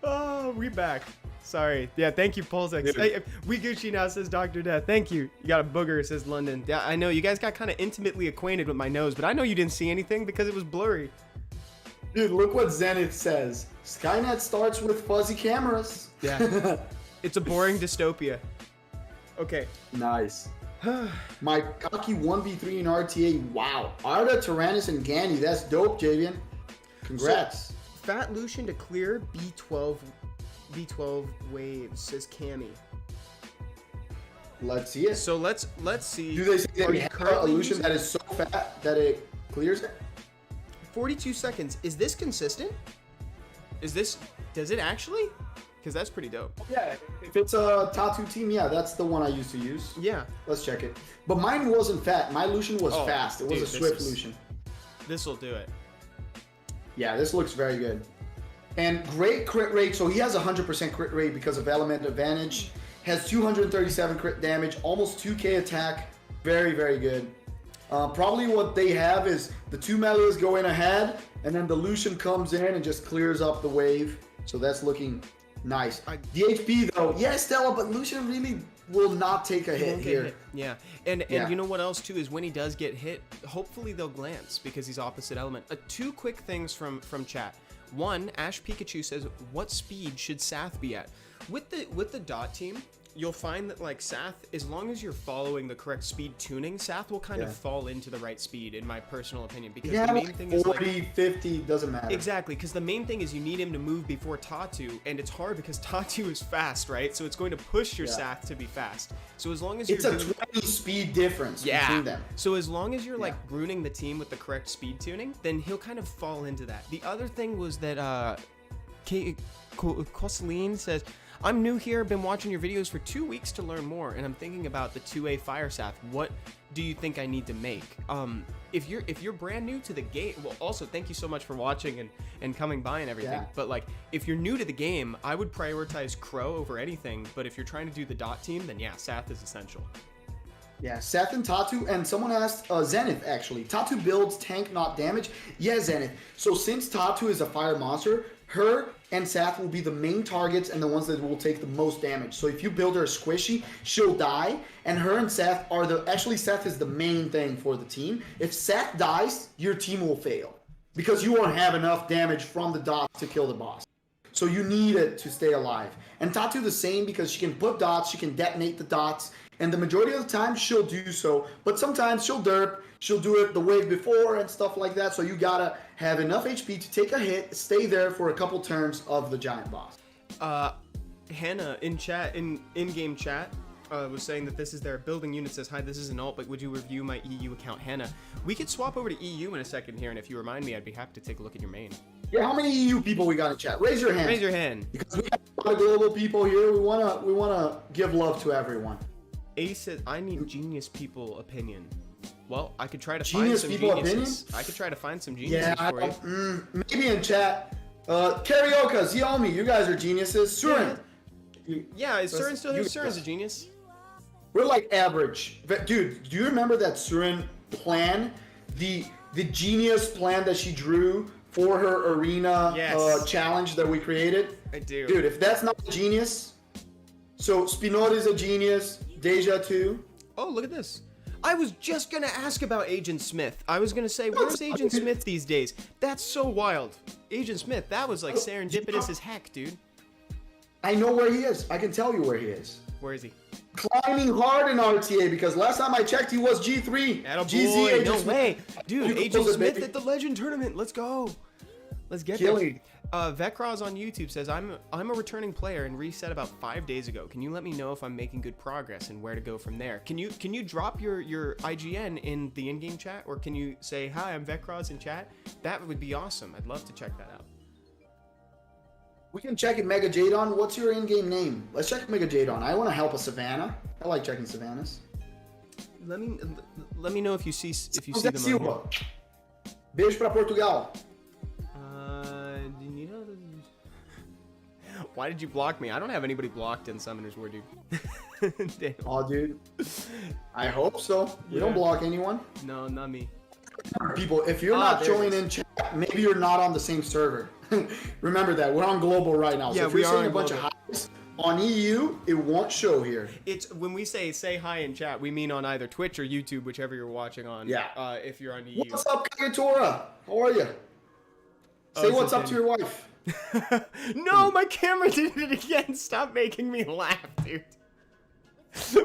Speaker 3: Oh, we back. Sorry. Yeah, thank you, Polzex. Hey, We Gucci now says Dr. Death. Thank you. You got a booger, says London. Yeah, I know you guys got kind of intimately acquainted with my nose, but I know you didn't see anything because it was blurry.
Speaker 2: Dude, look what Zenith says. Skynet starts with fuzzy cameras.
Speaker 3: Yeah. It's a boring dystopia. Okay.
Speaker 2: Nice. My cocky 1v3 in RTA. Wow. Arda, Tyrannus, and Gandhi. That's dope, Javian. Congrats.
Speaker 3: So, Fat Lucian to clear B12 waves, says Cammy.
Speaker 2: Let's see it.
Speaker 3: So let's see.
Speaker 2: Do they say that
Speaker 3: Are
Speaker 2: we
Speaker 3: you
Speaker 2: have a
Speaker 3: currently
Speaker 2: Lucian
Speaker 3: using-
Speaker 2: that is so fat that it clears it?
Speaker 3: 42 seconds. Is this consistent? Does it actually? Because that's pretty dope.
Speaker 2: Yeah, if it's a Tattoo team, yeah, that's the one I used to use.
Speaker 3: Yeah.
Speaker 2: Let's check it. But mine wasn't fat. My Lucian was fast. It was
Speaker 3: dude,
Speaker 2: a Swift Lucian.
Speaker 3: This'll do it.
Speaker 2: Yeah, this looks very good. And great crit rate. So he has 100% crit rate because of element advantage. Has 237 crit damage, almost 2k attack. Very, very good. Probably what they have is the two melees go in ahead, and then the Lucian comes in and just clears up the wave. So that's looking nice. The HP though, yes, Stella, but Lucian really will not take a hit here.
Speaker 3: Yeah, and you know what else too is when he does get hit, hopefully they'll glance because he's opposite element. Two quick things from chat. One, Ash Pikachu says, what speed should Sath be at? With the dot team, you'll find that like Sath, as long as you're following the correct speed tuning, Sath will kind of fall into the right speed, in my personal opinion. Because the main thing is
Speaker 2: 40, 50, doesn't matter.
Speaker 3: Exactly, because the main thing is you need him to move before Tatu, and it's hard because Tatu is fast, right? So it's going to push your Sath to be fast. So as long as
Speaker 2: it's
Speaker 3: you're
Speaker 2: a 20 speed difference between them.
Speaker 3: So as long as you're like ruining the team with the correct speed tuning, then he'll kind of fall into that. The other thing was that Coseline says, I'm new here, been watching your videos for 2 weeks to learn more, and I'm thinking about the 2A Fire Sath. What do you think I need to make? If you're brand new to the game, well, also thank you so much for watching and coming by and everything. But like, if you're new to the game, I would prioritize Crow over anything. But if you're trying to do the dot team, then yeah, Sath is essential.
Speaker 2: Yeah, Sath and Tatu, and someone asked Zenith actually. Tatu builds tank, not damage. Yeah, Zenith. So since Tatu is a fire monster, her and Sath will be the main targets and the ones that will take the most damage. So if you build her squishy, she'll die, and her and Sath are actually Sath is the main thing for the team. If Sath dies, your team will fail because you won't have enough damage from the dots to kill the boss. So you need it to stay alive. And Tatu the same because she can put dots, she can detonate the dots, and the majority of the time she'll do so, but sometimes she'll derp, she'll do it the wave before and stuff like that, so you gotta have enough HP to take a hit, stay there for a couple turns of the giant boss.
Speaker 3: Hannah in chat, in-game chat, was saying that this is their building unit, says, hi, this is an alt, but would you review my EU account, Hannah? We could swap over to EU in a second here, and if you remind me, I'd be happy to take a look at your main.
Speaker 2: Yeah, how many EU people we got in chat? Raise your hand.
Speaker 3: Raise your hand.
Speaker 2: Because we have a lot of global people here, we wanna give love to everyone.
Speaker 3: Ace says, I need genius people opinion. Well, I could try to
Speaker 2: Genius
Speaker 3: find some
Speaker 2: people
Speaker 3: geniuses.
Speaker 2: opinion?
Speaker 3: I could try to find some geniuses for you.
Speaker 2: Maybe in chat. Karaoke, Xiaomi, you guys are geniuses. Surin.
Speaker 3: Yeah, is Surin still here? Surin's a genius.
Speaker 2: We're like average. Dude, do you remember that Surin plan? The genius plan that she drew for her arena challenge that we created?
Speaker 3: I do.
Speaker 2: Dude, if that's not a genius, so Spinot is a genius, Deja too.
Speaker 3: Oh, look at this. I was just gonna ask about Agent Smith. I was gonna say, where's Agent Smith these days? That's so wild. Agent Smith, that was like serendipitous as heck, dude.
Speaker 2: I know where he is. I can tell you where he is.
Speaker 3: Where is he?
Speaker 2: Climbing hard in RTA because last time I checked, he was G3.
Speaker 3: Attaboy, no way. Dude, Agent Smith at the Legend Tournament. Let's go. Let's get there. Vecroz on YouTube says, I'm a returning player and reset about 5 days ago. Can you let me know if I'm making good progress and where to go from there? Can you drop your IGN in the in-game chat, or can you say, hi, I'm Vecroz in chat? That would be awesome. I'd love to check that out.
Speaker 2: We can check it, Mega Jadon. What's your in-game name? Let's check Mega Jadon. I want to help a Savannah. I like checking Savannahs.
Speaker 3: Let me know if you see them.
Speaker 2: Silva. Beijo pra Portugal.
Speaker 3: Why did you block me? I don't have anybody blocked in Summoner's War, dude.
Speaker 2: Oh, dude. I hope so. We don't block anyone.
Speaker 3: No, not me.
Speaker 2: People, if you're not
Speaker 1: there it
Speaker 2: showing
Speaker 1: is.
Speaker 2: in chat, maybe you're not on the same server. Remember that. We're on global right now. So
Speaker 3: Yeah,
Speaker 2: if
Speaker 3: we
Speaker 2: you're
Speaker 3: are
Speaker 2: seeing a
Speaker 3: on
Speaker 2: bunch of
Speaker 3: global.
Speaker 2: highs on EU, it won't show here.
Speaker 3: It's when we say hi in chat, we mean on either Twitch or YouTube, whichever you're watching on.
Speaker 2: Yeah.
Speaker 3: If you're on EU.
Speaker 2: What's up, Kagatora? How are you? Say what's up to your wife.
Speaker 3: No, my camera did it again. Stop making me laugh, dude.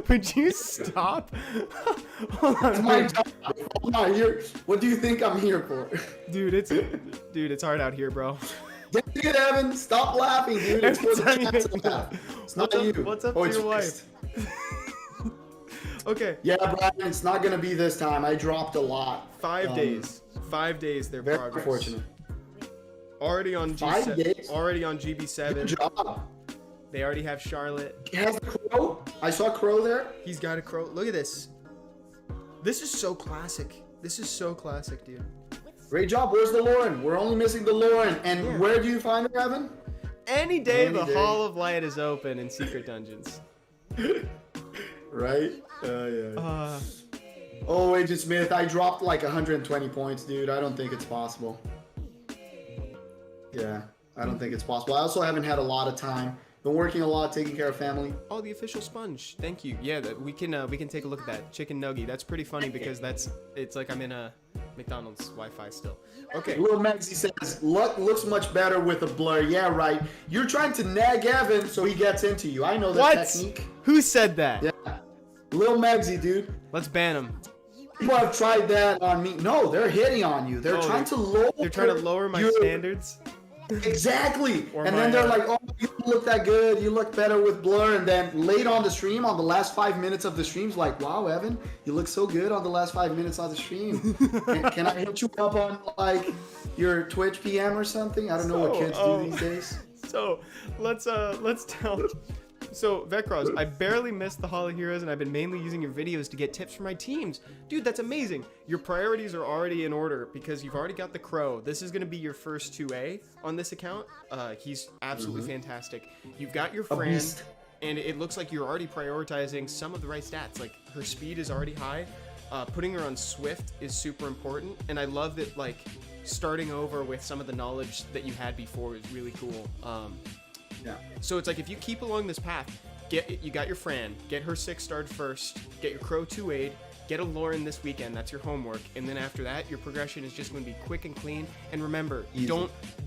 Speaker 3: Would you stop? Hold on,
Speaker 2: My
Speaker 3: wait.
Speaker 2: job. I'm not here. What do you think I'm here for?
Speaker 3: Dude, it's hard out here, bro.
Speaker 2: Get it, Evan. Stop laughing, dude. It's for the
Speaker 3: Every time
Speaker 2: chat
Speaker 3: you
Speaker 2: to
Speaker 3: make
Speaker 2: laugh.
Speaker 3: me
Speaker 2: It's not
Speaker 3: What's up-
Speaker 2: you.
Speaker 3: what's up
Speaker 2: Oh,
Speaker 3: to
Speaker 2: it's
Speaker 3: your wife?
Speaker 2: fixed.
Speaker 3: Okay.
Speaker 2: Yeah, Brian, it's not gonna be this time. I dropped a lot.
Speaker 3: 5 days. 5 days. Their
Speaker 2: Very
Speaker 3: progress.
Speaker 2: unfortunate.
Speaker 3: Already on
Speaker 2: 5
Speaker 3: G7.
Speaker 2: days?
Speaker 3: Already on
Speaker 2: Good
Speaker 3: GB7.
Speaker 2: job.
Speaker 3: They already have Charlotte.
Speaker 2: He has the crow. I saw crow there.
Speaker 3: He's got a crow. Look at this. This is so classic. This is so classic, dude.
Speaker 2: Great job. Where's the Lauren? We're only missing the Lauren. And
Speaker 3: Yeah.
Speaker 2: where do you find her, Evan?
Speaker 3: Any day
Speaker 2: Any
Speaker 3: the
Speaker 2: day.
Speaker 3: Hall of Light is open in Secret Dungeons.
Speaker 2: Right? Yeah.
Speaker 3: Uh,
Speaker 2: Oh, Agent Smith, I dropped like 120 points, dude. I don't think it's possible. Yeah, I don't think it's possible. I also haven't had a lot of time. Been working a lot, taking care of family.
Speaker 3: oh, the official sponge. Thank you. Yeah, we can take a look at that chicken nugget. That's pretty funny because it's like I'm in a McDonald's Wi-Fi still. Okay.
Speaker 2: Lil Maxi says, luck looks much better with a blur. Yeah, right. You're trying to nag Evan so he gets into you. I know that
Speaker 3: What?
Speaker 2: technique.
Speaker 3: Who said that?
Speaker 2: Yeah. Lil Maxi, dude.
Speaker 3: Let's ban him.
Speaker 2: People have tried that on me. No, they're hitting on you. They're
Speaker 3: Oh,
Speaker 2: trying to lower.
Speaker 3: They're trying to lower my
Speaker 2: your-
Speaker 3: standards.
Speaker 2: Exactly.
Speaker 3: Or
Speaker 2: And
Speaker 3: my,
Speaker 2: then they're like, oh, you don't look that good. You look better with blur. And then late on the stream, on the last 5 minutes of the stream's like, wow, Evan, you look so good on the last 5 minutes of the stream. Can I hit you up on like your Twitch PM or something? I don't know what kids do these days.
Speaker 3: So let's tell. So Vecros, I barely missed the Hall of Heroes, and I've been mainly using your videos to get tips for my teams. Dude, that's amazing. Your priorities are already in order because you've already got the Crow. This is gonna be your first 2A on this account. He's absolutely fantastic. You've got your Fran,
Speaker 2: beast.
Speaker 3: and it looks like you're already prioritizing some of the right stats. Like her speed is already high. Putting her on Swift is super important, and I love that. Like starting over with some of the knowledge that you had before is really cool.
Speaker 2: Yeah.
Speaker 3: So it's like if you keep along this path, you got your Fran, get her 6-starred first, get your Crow 2-aid, get a Lauren this weekend, that's your homework, and then after that, your progression is just going to be quick and clean. And remember,
Speaker 2: Easy.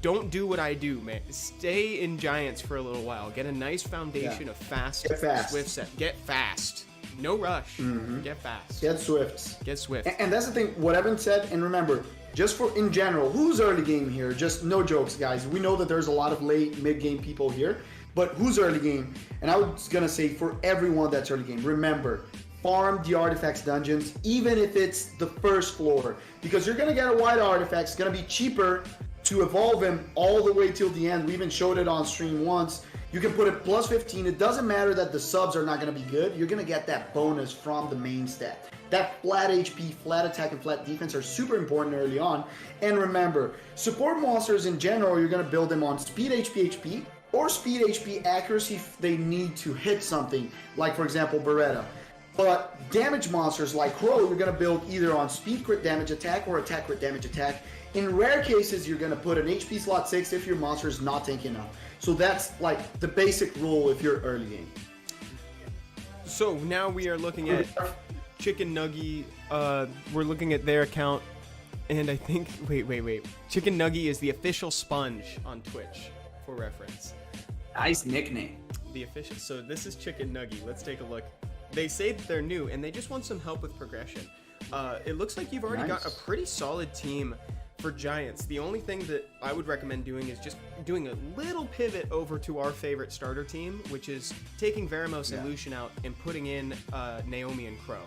Speaker 3: don't do what I do, man. Stay in Giants for a little while. Get a nice foundation
Speaker 2: Yeah.
Speaker 3: of fast,
Speaker 2: Get fast.
Speaker 3: Swift set. Get fast. No rush. Get fast.
Speaker 2: Get Swifts.
Speaker 3: Get Swift.
Speaker 2: And that's the thing, what Evan said, and remember, just for in general, who's early game here? Just no jokes, guys. We know that there's a lot of late, mid-game people here, but who's early game? And I was gonna say for everyone that's early game, remember, farm the artifacts dungeons, even if it's the first floor, because you're gonna get a white artifact. It's gonna be cheaper to evolve him all the way till the end. We even showed it on stream once. You can put it plus 15. It doesn't matter that the subs are not going to be good. You're going to get that bonus from the main stat. That flat HP, flat attack, and flat defense are super important early on. And remember, support monsters in general, you're going to build them on speed HP, or speed HP accuracy if they need to hit something, like for example Beretta. But damage monsters like Crow, you're going to build either on speed crit damage attack or attack crit damage attack. In rare cases, you're going to put an HP slot 6 if your monster is not tanky enough. So that's like the basic rule if you're early game.
Speaker 3: So now we are looking at Chicken Nuggy. We're looking at their account, and I think wait. Chicken Nuggy is the official sponge on Twitch, for reference.
Speaker 2: Nice nickname.
Speaker 3: The official. So this is Chicken Nuggy. Let's take a look. They say that they're new, and they just want some help with progression. It looks like you've already got a pretty solid team for Giants. The only thing that I would recommend doing is just doing a little pivot over to our favorite starter team, which is taking Veramos and Lucian out and putting in Naomi and Crow.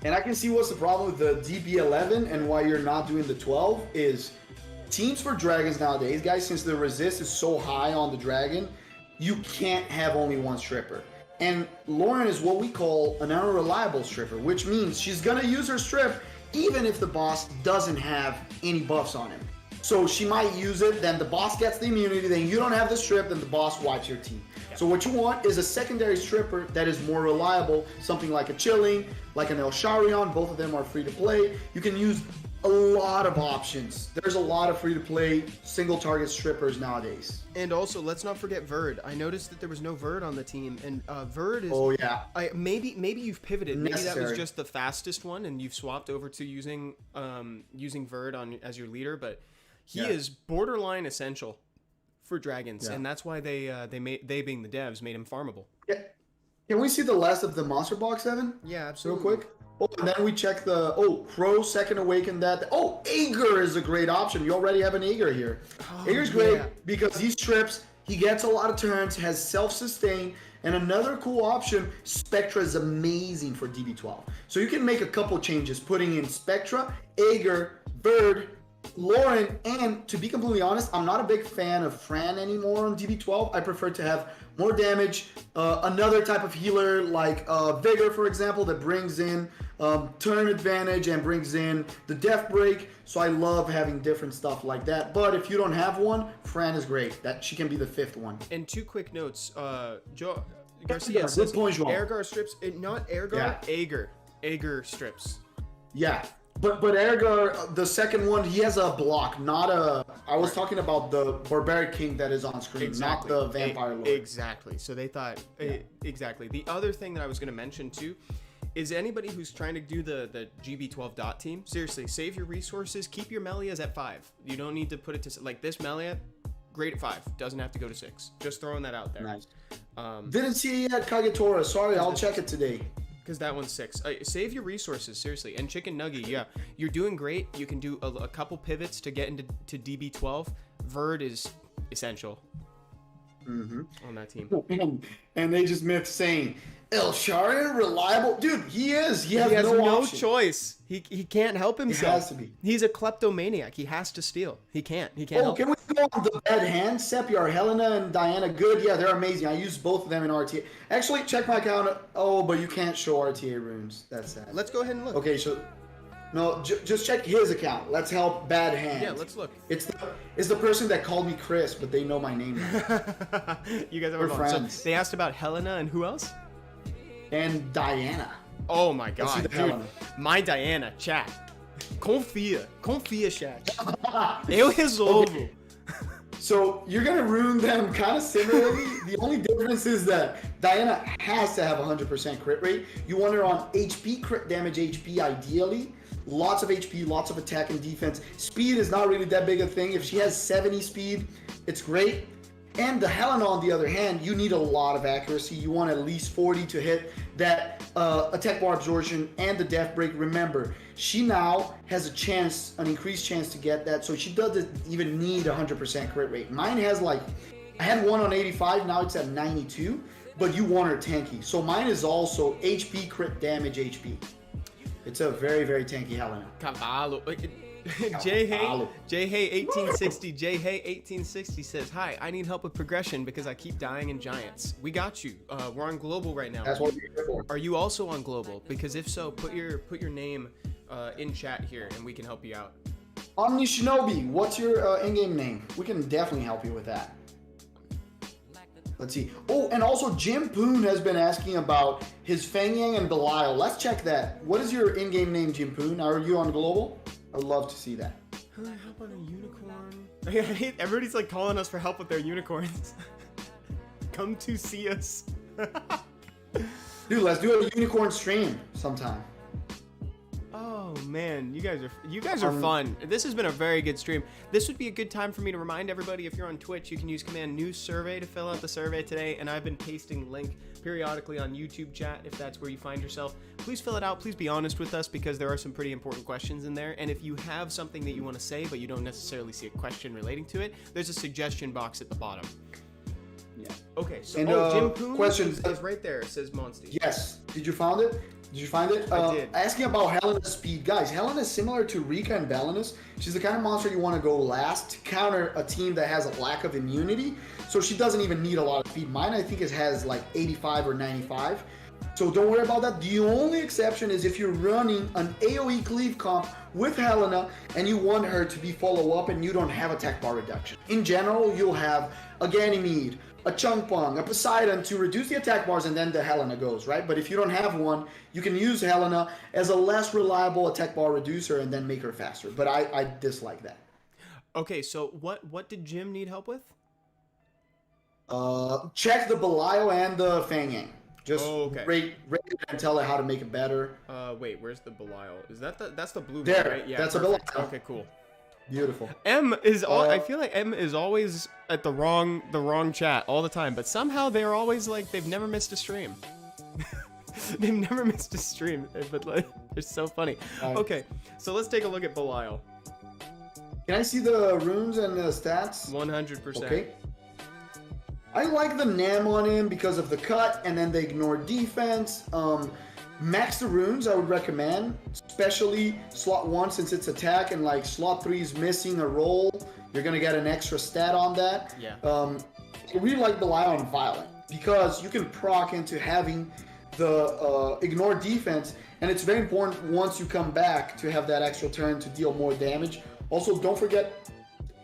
Speaker 2: And I can see what's the problem with the DB11 and why you're not doing the 12 is teams for dragons nowadays, guys, since the resist is so high on the dragon, you can't have only one stripper. And Lauren is what we call an unreliable stripper, which means she's gonna use her strip even if the boss doesn't have any buffs on him. So she might use it, then the boss gets the immunity, then you don't have the strip, then the boss wipes your team. So what you want is a secondary stripper that is more reliable, something like a Chilling, like an El Sharion. Both of them are free to play. You can use a lot of options. There's a lot of free to play single target strippers nowadays.
Speaker 3: And also, let's not forget Verd. I noticed that there was no Verd on the team, and Verd is.
Speaker 2: Oh yeah.
Speaker 3: Maybe you've pivoted. Maybe that was
Speaker 2: Necessary.
Speaker 3: just the fastest one, and you've swapped over to using Verd as your leader. But he is borderline essential for dragons, and that's why they being the devs made him farmable.
Speaker 2: Yeah. Can we see the last of the monster box, Evan?
Speaker 3: Yeah, absolutely.
Speaker 2: Real quick. Oh, and then we check the Crow second awaken that. Oh, Aegir is a great option. You already have an Aegir here. Aegir's great because he strips, he gets a lot of turns, has self-sustain, and another cool option, Spectra is amazing for DB12. So you can make a couple changes, putting in Spectra, Aegir, Bird, Lauren, and to be completely honest, I'm not a big fan of Fran anymore on DB12. I prefer to have more damage, another type of healer like Vigor, for example, that brings in turn advantage and brings in the Death Break. So I love having different stuff like that. But if you don't have one, Fran is great. That she can be the fifth one.
Speaker 3: And two quick notes. Joe Garcia says Airgar strips, not Airgar, Aegir strips.
Speaker 2: Yeah. But Airgar, the second one, he has a block, not a... I was talking about the Barbaric King that is on screen, not the Vampire Lord.
Speaker 3: Exactly. So they thought... Exactly. The other thing that I was going to mention, too, is anybody who's trying to do the GB12 dot team, seriously, save your resources, keep your Melias at 5. You don't need to put it to... Like, this Melia, great at 5. Doesn't have to go to 6. Just throwing that out there.
Speaker 2: Nice. Didn't see it yet, Kagetora. Sorry, I'll check it today.
Speaker 3: Because that one's 6. Save your resources, seriously. And Chicken Nugget, yeah, you're doing great. You can do a couple pivots to get into DB12. Verd is essential on that team.
Speaker 2: And they just missed saying, El Sharion reliable? Dude, he is. He has no option.
Speaker 3: Choice. He can't help himself.
Speaker 2: He has to be.
Speaker 3: He's a kleptomaniac. He has to steal. He can't help.
Speaker 2: Can we go on the bad hand? Seppi are Helena and Diana good? Yeah, they're amazing. I use both of them in RTA. Actually, check my account. Oh, but you can't show RTA runes. That's sad.
Speaker 3: Let's go ahead and look.
Speaker 2: Okay, so... No, just check his account. Let's help bad hand.
Speaker 3: Yeah, let's look.
Speaker 2: It's the person that called me Chris, but they know my name now.
Speaker 3: You guys
Speaker 2: We're friends.
Speaker 3: So they asked about Helena and who else?
Speaker 2: And Diana.
Speaker 3: Oh my god, dude.
Speaker 2: Helena.
Speaker 3: My Diana, chat. Confia, chat. Eu resolvo.
Speaker 2: So you're gonna ruin them kind of similarly. The only difference is that Diana has to have 100% crit rate. You want her on HP, crit damage HP ideally. Lots of HP, lots of attack and defense. Speed is not really that big a thing. If she has 70 speed, it's great. And the Helena, on the other hand, you need a lot of accuracy. You want at least 40 to hit that attack bar absorption and the death break. Remember, she now has an increased chance to get that, so she doesn't even need 100% crit rate. Mine has I had one on 85, now it's at 92, but you want her tanky. So mine is also HP, crit damage, HP. It's a very, very tanky Helena.
Speaker 3: Cavallo. J-Hey1860 says, hi, I need help with progression because I keep dying in Giants. We got you. We're on Global right now.
Speaker 2: That's what we're here for.
Speaker 3: Are you also on Global? Because if so, put your name in chat here and we can help you out.
Speaker 2: Omni Shinobi, what's your in-game name? We can definitely help you with that. Let's see. Oh, and also Jim Poon has been asking about his Feng Yang and Belial. Let's check that. What is your in-game name, Jim Poon? Are you on Global? I'd love to see that.
Speaker 3: Help on a unicorn. Everybody's like calling us for help with their unicorns. Come to see us.
Speaker 2: Dude, let's do a unicorn stream sometime.
Speaker 3: Oh man, you guys are fun. This has been a very good stream. This would be a good time for me to remind everybody, if you're on Twitch, you can use command new survey to fill out the survey today, and I've been pasting link periodically on YouTube chat if that's where you find yourself. Please fill it out. Please be honest with us because there are some pretty important questions in there, and if you have something that you want to say but you don't necessarily see a question relating to it, there's a suggestion box at the bottom.
Speaker 2: Yeah.
Speaker 3: Okay, so
Speaker 2: and,
Speaker 3: Jim Poon
Speaker 2: questions
Speaker 3: is right there, says Monsty.
Speaker 2: Yes. Did you find it? I did. Asking about Helena's speed. Guys, Helena is similar to Rika and Belinus. She's the kind of monster you want to go last to counter a team that has a lack of immunity. So she doesn't even need a lot of speed. Mine, I think, has 85 or 95. So don't worry about that. The only exception is if you're running an AoE cleave comp with Helena and you want her to be follow-up and you don't have attack bar reduction. In general, you'll have a Ganymede, a Chungpong, a Poseidon to reduce the attack bars, and then the Helena goes, right? But if you don't have one, you can use Helena as a less reliable attack bar reducer and then make her faster. But I dislike that.
Speaker 3: Okay, so what did Jim need help with?
Speaker 2: Check the Belial and the Fang Yang. Just rate it and tell it how to make it better.
Speaker 3: Wait, where's the Belial? Is that that's the blue
Speaker 2: there,
Speaker 3: one, right? Yeah,
Speaker 2: that's
Speaker 3: perfect.
Speaker 2: a Belial.
Speaker 3: Okay, cool.
Speaker 2: Beautiful.
Speaker 3: M is I feel like M is always at the wrong chat all the time, but somehow they're always like they've never missed a stream. They've never missed a stream, but like they're so funny. Okay, so let's take a look at Belial.
Speaker 2: Can I see the runes and the stats?
Speaker 3: 100%.
Speaker 2: Okay. I like the NAM on him because of the cut, and then they ignore defense. Max the runes, I would recommend, especially slot 1 since it's attack, and like slot 3 is missing a roll. You're gonna get an extra stat on that.
Speaker 3: Yeah.
Speaker 2: I really like Belial on Violent because you can proc into having the ignore defense, and it's very important once you come back to have that extra turn to deal more damage. Also, don't forget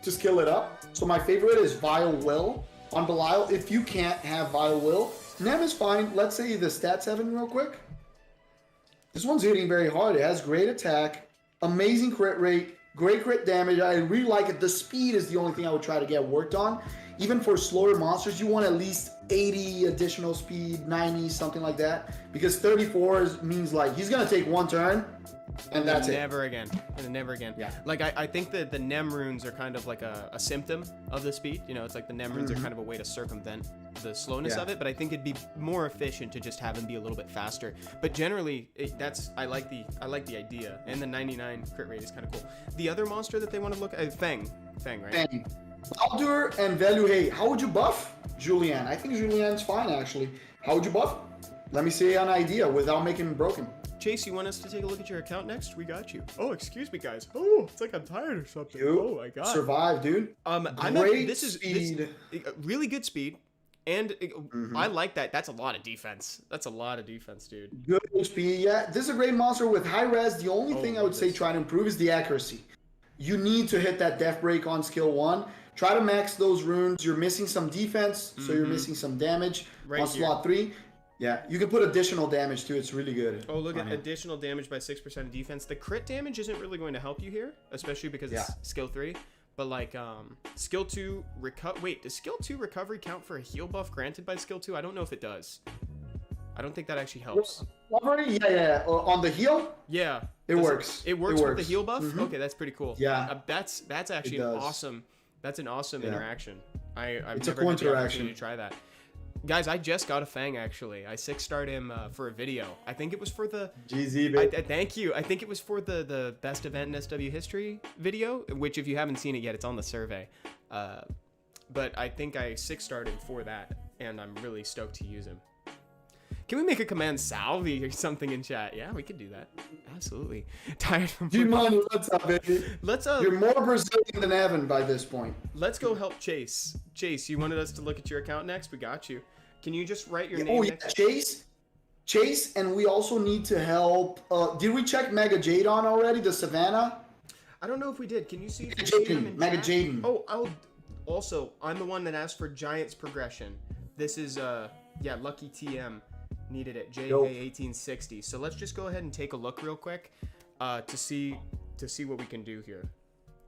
Speaker 2: to skill it up. So my favorite is Vile Will on Belial. If you can't have Vile Will, Nem is fine. Let's say the stat 7 real quick. This one's hitting very hard. It has great attack, amazing crit rate, great crit damage. I really like it. The speed is the only thing I would try to get worked on. Even for slower monsters, you want at least 80 additional speed, 90, something like that. Because 34 means like he's going to take one turn, and that's it.
Speaker 3: Never again. And never again.
Speaker 2: Yeah.
Speaker 3: Like, I think that the Nem runes are kind of like a symptom of the speed. You know, it's like the Nem runes are kind of a way to circumvent the slowness of it, but I think it'd be more efficient to just have him be a little bit faster. But generally, I like the idea, and the 99 crit rate is kind of cool. The other monster that they want to look at, Fang, right?
Speaker 2: Fang. Baldur and Veluhe. How would you buff Julian? I think Julian's fine, actually. How would you buff? Let me see an idea without making him broken.
Speaker 3: Chase, you want us to take a look at your account next? We got you. Oh, excuse me, guys. Oh, it's like I'm tired or something. Oh my god.
Speaker 2: Survive, dude.
Speaker 3: This is really good speed, and I like that. That's a lot of defense. That's a lot of defense, dude.
Speaker 2: Good HP. Yeah, this is a great monster with high res. The only thing I would say try to improve is the accuracy. You need to hit that death break on skill 1. Try to max those runes. You're missing some defense, so you're missing some damage on slot 3. Yeah, you can put additional damage too. It's really good.
Speaker 3: Oh, look at additional damage by 6% of defense. The crit damage isn't really going to help you here, especially because it's skill 3. But like skill 2 does skill 2 recovery count for a heal buff granted by skill 2? I don't know if it does. I don't think that actually helps.
Speaker 2: Recovery? Yeah. On the heal?
Speaker 3: Yeah.
Speaker 2: It works.
Speaker 3: It works with the heal buff? Okay, that's pretty cool.
Speaker 2: Yeah.
Speaker 3: That's actually an awesome interaction. I've
Speaker 2: it's
Speaker 3: never
Speaker 2: a cool
Speaker 3: had the
Speaker 2: interaction.
Speaker 3: opportunity to try that. Guys, I just got a Fang actually. I 6-starred him for a video. I think it was for the
Speaker 2: GZ, babe.
Speaker 3: thank you. I think it was for the best event in SW history video, which if you haven't seen it yet, it's on the survey. But I think I 6-starred him for that, and I'm really stoked to use him. Can we make a command salvi or something in chat? Yeah, we could do that. Absolutely. Tired from
Speaker 2: G-Money, what's up, baby? You're more Brazilian than Evan by this point.
Speaker 3: Let's go help Chase. Chase, you wanted us to look at your account next? We got you. Can you just write your name next?
Speaker 2: Chase, and we also need to help. Did we check Mega Jadon already, the Savannah?
Speaker 3: I don't know if we did. Can you see if
Speaker 2: Mega Jaden.
Speaker 3: Oh, I'm the one that asked for Giants progression. This is, Lucky TM. Needed it, JA1860. So let's just go ahead and take a look real quick to see what we can do here.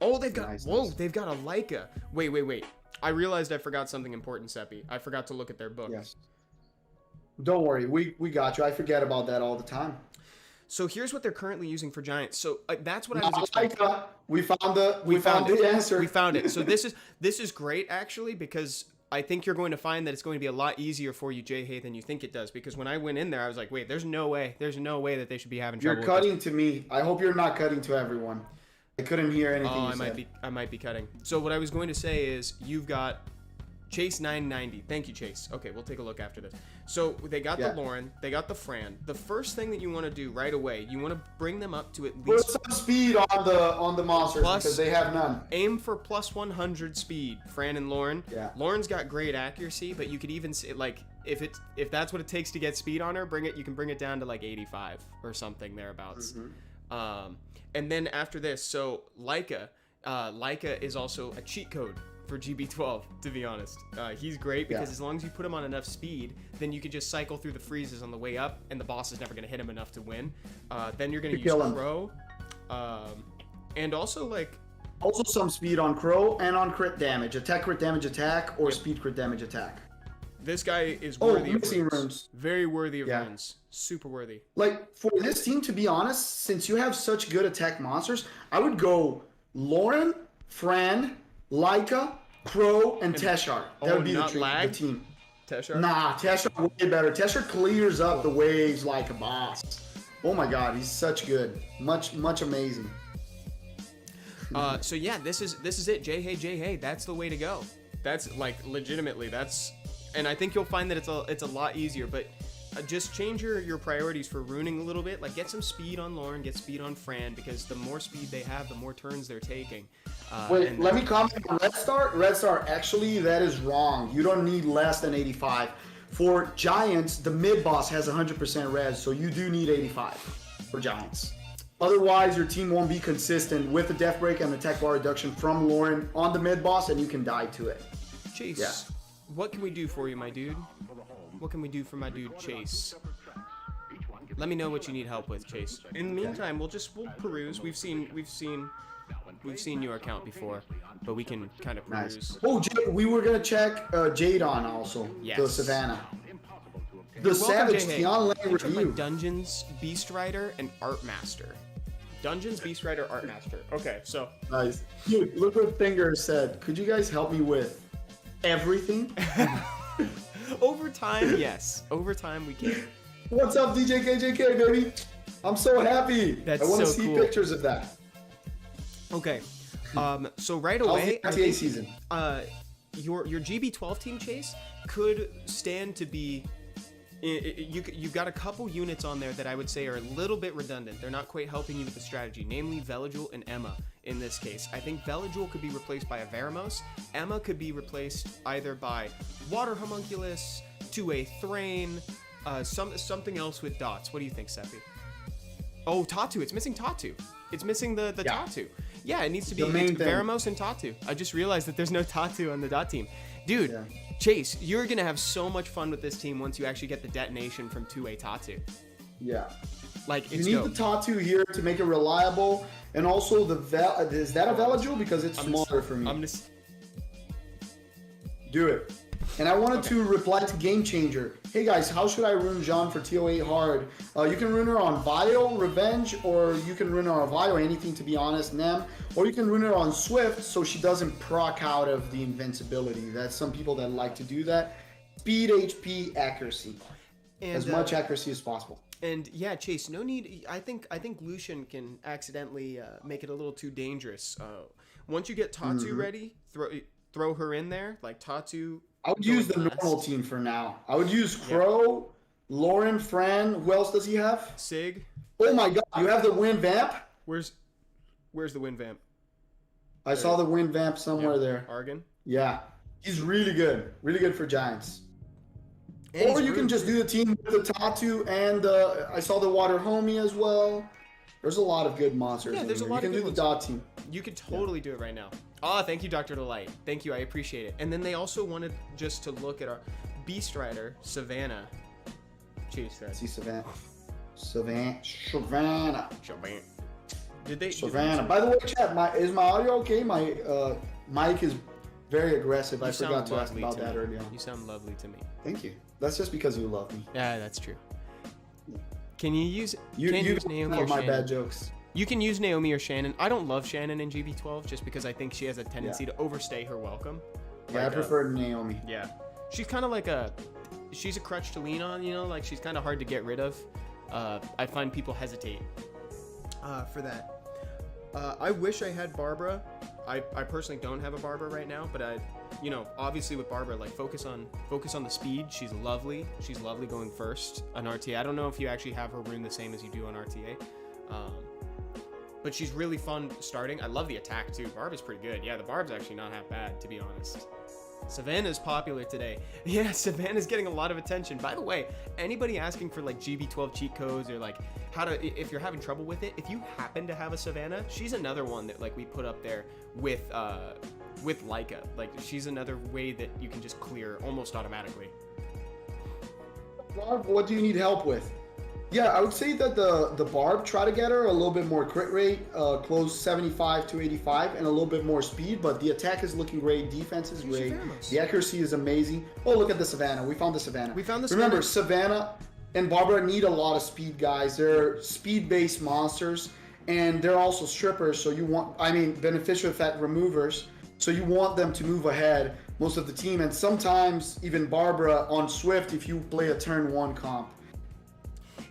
Speaker 3: Oh, they've got they've got a Leica. Wait. I realized I forgot something important, Seppi. I forgot to look at their book.
Speaker 2: Yes. Don't worry, we got you. I forget about that all the time.
Speaker 3: So here's what they're currently using for Giants. So that's what I was expecting.
Speaker 2: Leica. We found the answer.
Speaker 3: We found it. So this is great actually, because I think you're going to find that it's going to be a lot easier for you, Jay, than you think it does. Because when I went in there, I was like, wait, there's no way that they should be having trouble.
Speaker 2: You're cutting to me. I hope you're not cutting to everyone. I couldn't hear anything you said.
Speaker 3: I might be cutting. So what I was going to say is you've got Chase 990. Thank you, Chase. Okay, we'll take a look after this. So they got the Lauren, they got the Fran. The first thing that you want to do right away, you want to bring them up to at least
Speaker 2: put some speed on the monsters because they have none.
Speaker 3: Aim for plus 100 speed, Fran and Lauren.
Speaker 2: Yeah.
Speaker 3: Lauren's got great accuracy, but you could even say like if that's what it takes to get speed on her, you can bring it down to like 85 or something thereabouts. And then after this, so Leica is also a cheat code for GB12, to be honest. He's great because as long as you put him on enough speed, then you can just cycle through the freezes on the way up, and the boss is never going to hit him enough to win. Then you're going to use Crow. And also, like...
Speaker 2: Also some speed on Crow and on crit damage. Attack, crit damage, attack, or speed, crit damage, attack.
Speaker 3: This guy is worthy of runes.
Speaker 2: Runes.
Speaker 3: Very worthy of runes. Super worthy.
Speaker 2: Like, for this team, to be honest, since you have such good attack monsters, I would go Lauren, Fran, Leica, Crow, and Teshar. That would be the team.
Speaker 3: Teshar?
Speaker 2: Nah, Teshar way better. Teshar clears up the waves like a boss. Oh my god, he's such good. Much amazing.
Speaker 3: So yeah, this is it. Jay hey, that's the way to go. That's like legitimately and I think you'll find that it's a lot easier, but just change your priorities for runing a little bit. Like, get some speed on Lauren, get speed on Fran, because the more speed they have, the more turns they're taking.
Speaker 2: Wait, let me comment on Red Star. Red Star, actually, that is wrong. You don't need less than 85. For Giants, the mid-boss has 100% res, so you do need 85 for Giants. Otherwise, your team won't be consistent with the Death Break and attack bar reduction from Lauren on the mid-boss, and you can die to it.
Speaker 3: Chase, what can we do for you, my dude? What can we do for my dude, Chase? Let me know what you need help with, Chase. In the meantime, we'll peruse. We've seen your account before, but we can kind of peruse.
Speaker 2: Nice. Oh, we were gonna check Jade on also.
Speaker 3: Yes.
Speaker 2: The Savannah. The Savage, the online review.
Speaker 3: Dungeons, Beast Rider, and Art Master. Dungeons, Beast Rider, Art Master. Okay, so.
Speaker 2: Nice. Dude, look what Finger said. Could you guys help me with everything?
Speaker 3: Over time, yes. Over time, we can.
Speaker 2: What's up, DJ KJK, baby? I'm so happy.
Speaker 3: That's
Speaker 2: I want to
Speaker 3: so
Speaker 2: see
Speaker 3: cool.
Speaker 2: pictures of that.
Speaker 3: Okay. So right away,
Speaker 2: how's the RTA season?
Speaker 3: Your GB12 team, Chase, could stand to be. You've got a couple units on there that I would say are a little bit redundant. They're not quite helping you with the strategy, namely Veligil and Emma in this case. I think Veligil could be replaced by a Veramos. Emma could be replaced either by Water Homunculus, 2A Thrain, something else with dots. What do you think, Seppi? Oh, Tatu. It's missing Tatu. It's missing the Tatu. Yeah, it needs to be Veramos and Tatu. I just realized that there's no Tatu on the dot team. Dude, Chase, you're going to have so much fun with this team once you actually get the detonation from 2A Tatu.
Speaker 2: Yeah.
Speaker 3: Like,
Speaker 2: you
Speaker 3: it's
Speaker 2: need
Speaker 3: dope.
Speaker 2: the Tatu here to make it reliable. And also, is that a Veligil? Because it's smaller for me. Do it. And I wanted to reply to Game Changer. Hey guys, how should I rune Jean for TO8 hard? You can rune her on Vile, Revenge, or you can rune her on Vile, anything to be honest, Nem. Or you can rune her on Swift so she doesn't proc out of the invincibility. That's some people that like to do that. Speed, HP, accuracy. And, as much accuracy as possible.
Speaker 3: And yeah, Chase, no need. I think Lucian can accidentally make it a little too dangerous. Once you get Tatu ready, throw her in there, like Tatu.
Speaker 2: I would use the normal team for now. I would use Crow, Lauren, Fran. Who else does he have?
Speaker 3: Sig.
Speaker 2: Oh my god, you have the Wind Vamp?
Speaker 3: Where's the Wind Vamp?
Speaker 2: I saw the Wind Vamp somewhere there.
Speaker 3: Argon?
Speaker 2: Yeah. He's really good. Really good for Giants.
Speaker 3: And
Speaker 2: or you can just do the team with the Tatu and I saw the Water Homie as well. There's a lot of good monsters.
Speaker 3: Yeah, there's a lot
Speaker 2: you
Speaker 3: of
Speaker 2: can
Speaker 3: good
Speaker 2: do the
Speaker 3: ones.
Speaker 2: dot team.
Speaker 3: You could totally do it right now. Ah, thank you, Dr. Delight. Thank you, I appreciate it. And then they also wanted just to look at our Beast Rider, Savannah. Chase that.
Speaker 2: See Savannah.
Speaker 3: Did they?
Speaker 2: Savannah. By the way, chat, is my audio okay? My mic is very aggressive. I forgot to ask about that earlier on.
Speaker 3: You sound lovely to me.
Speaker 2: Thank you. That's just because you love me.
Speaker 3: Yeah, that's true. Can you use Naomi or
Speaker 2: my
Speaker 3: Shannon?
Speaker 2: bad jokes.
Speaker 3: You can use Naomi or Shannon. I don't love Shannon in GB12 just because I think she has a tendency to overstay her welcome.
Speaker 2: Yeah, I prefer Naomi.
Speaker 3: Yeah. She's kind of like she's a crutch to lean on, you know, like she's kind of hard to get rid of. I find people hesitate for that. I wish I had Barbara. I personally don't have a Barbara right now, but obviously with Barbara, like focus on the speed. She's lovely. She's lovely going first on RTA. I don't know if you actually have her rune the same as you do on RTA. But she's really fun starting. I love the attack too. Barb is pretty good. Yeah, the Barb's actually not half bad, to be honest. Savannah's popular today. Yeah, Savannah's getting a lot of attention. By the way, anybody asking for like GB12 cheat codes or like how to, if you're having trouble with it, if you happen to have a Savannah, she's another one that like we put up there with Leica. Like she's another way that you can just clear almost automatically.
Speaker 2: Barb, what do you need help with? Yeah, I would say that the Barb, try to get her a little bit more crit rate, close 75 to 85, and a little bit more speed, but the attack is looking great, defense is great, the accuracy is amazing. Oh, look at the Savannah. We found the Savannah. Remember, Savannah and Barbara need a lot of speed, guys. They're speed-based monsters, and they're also strippers, so you want, beneficial effect removers, so you want them to move ahead most of the team, and sometimes even Barbara on Swift if you play a turn 1 comp.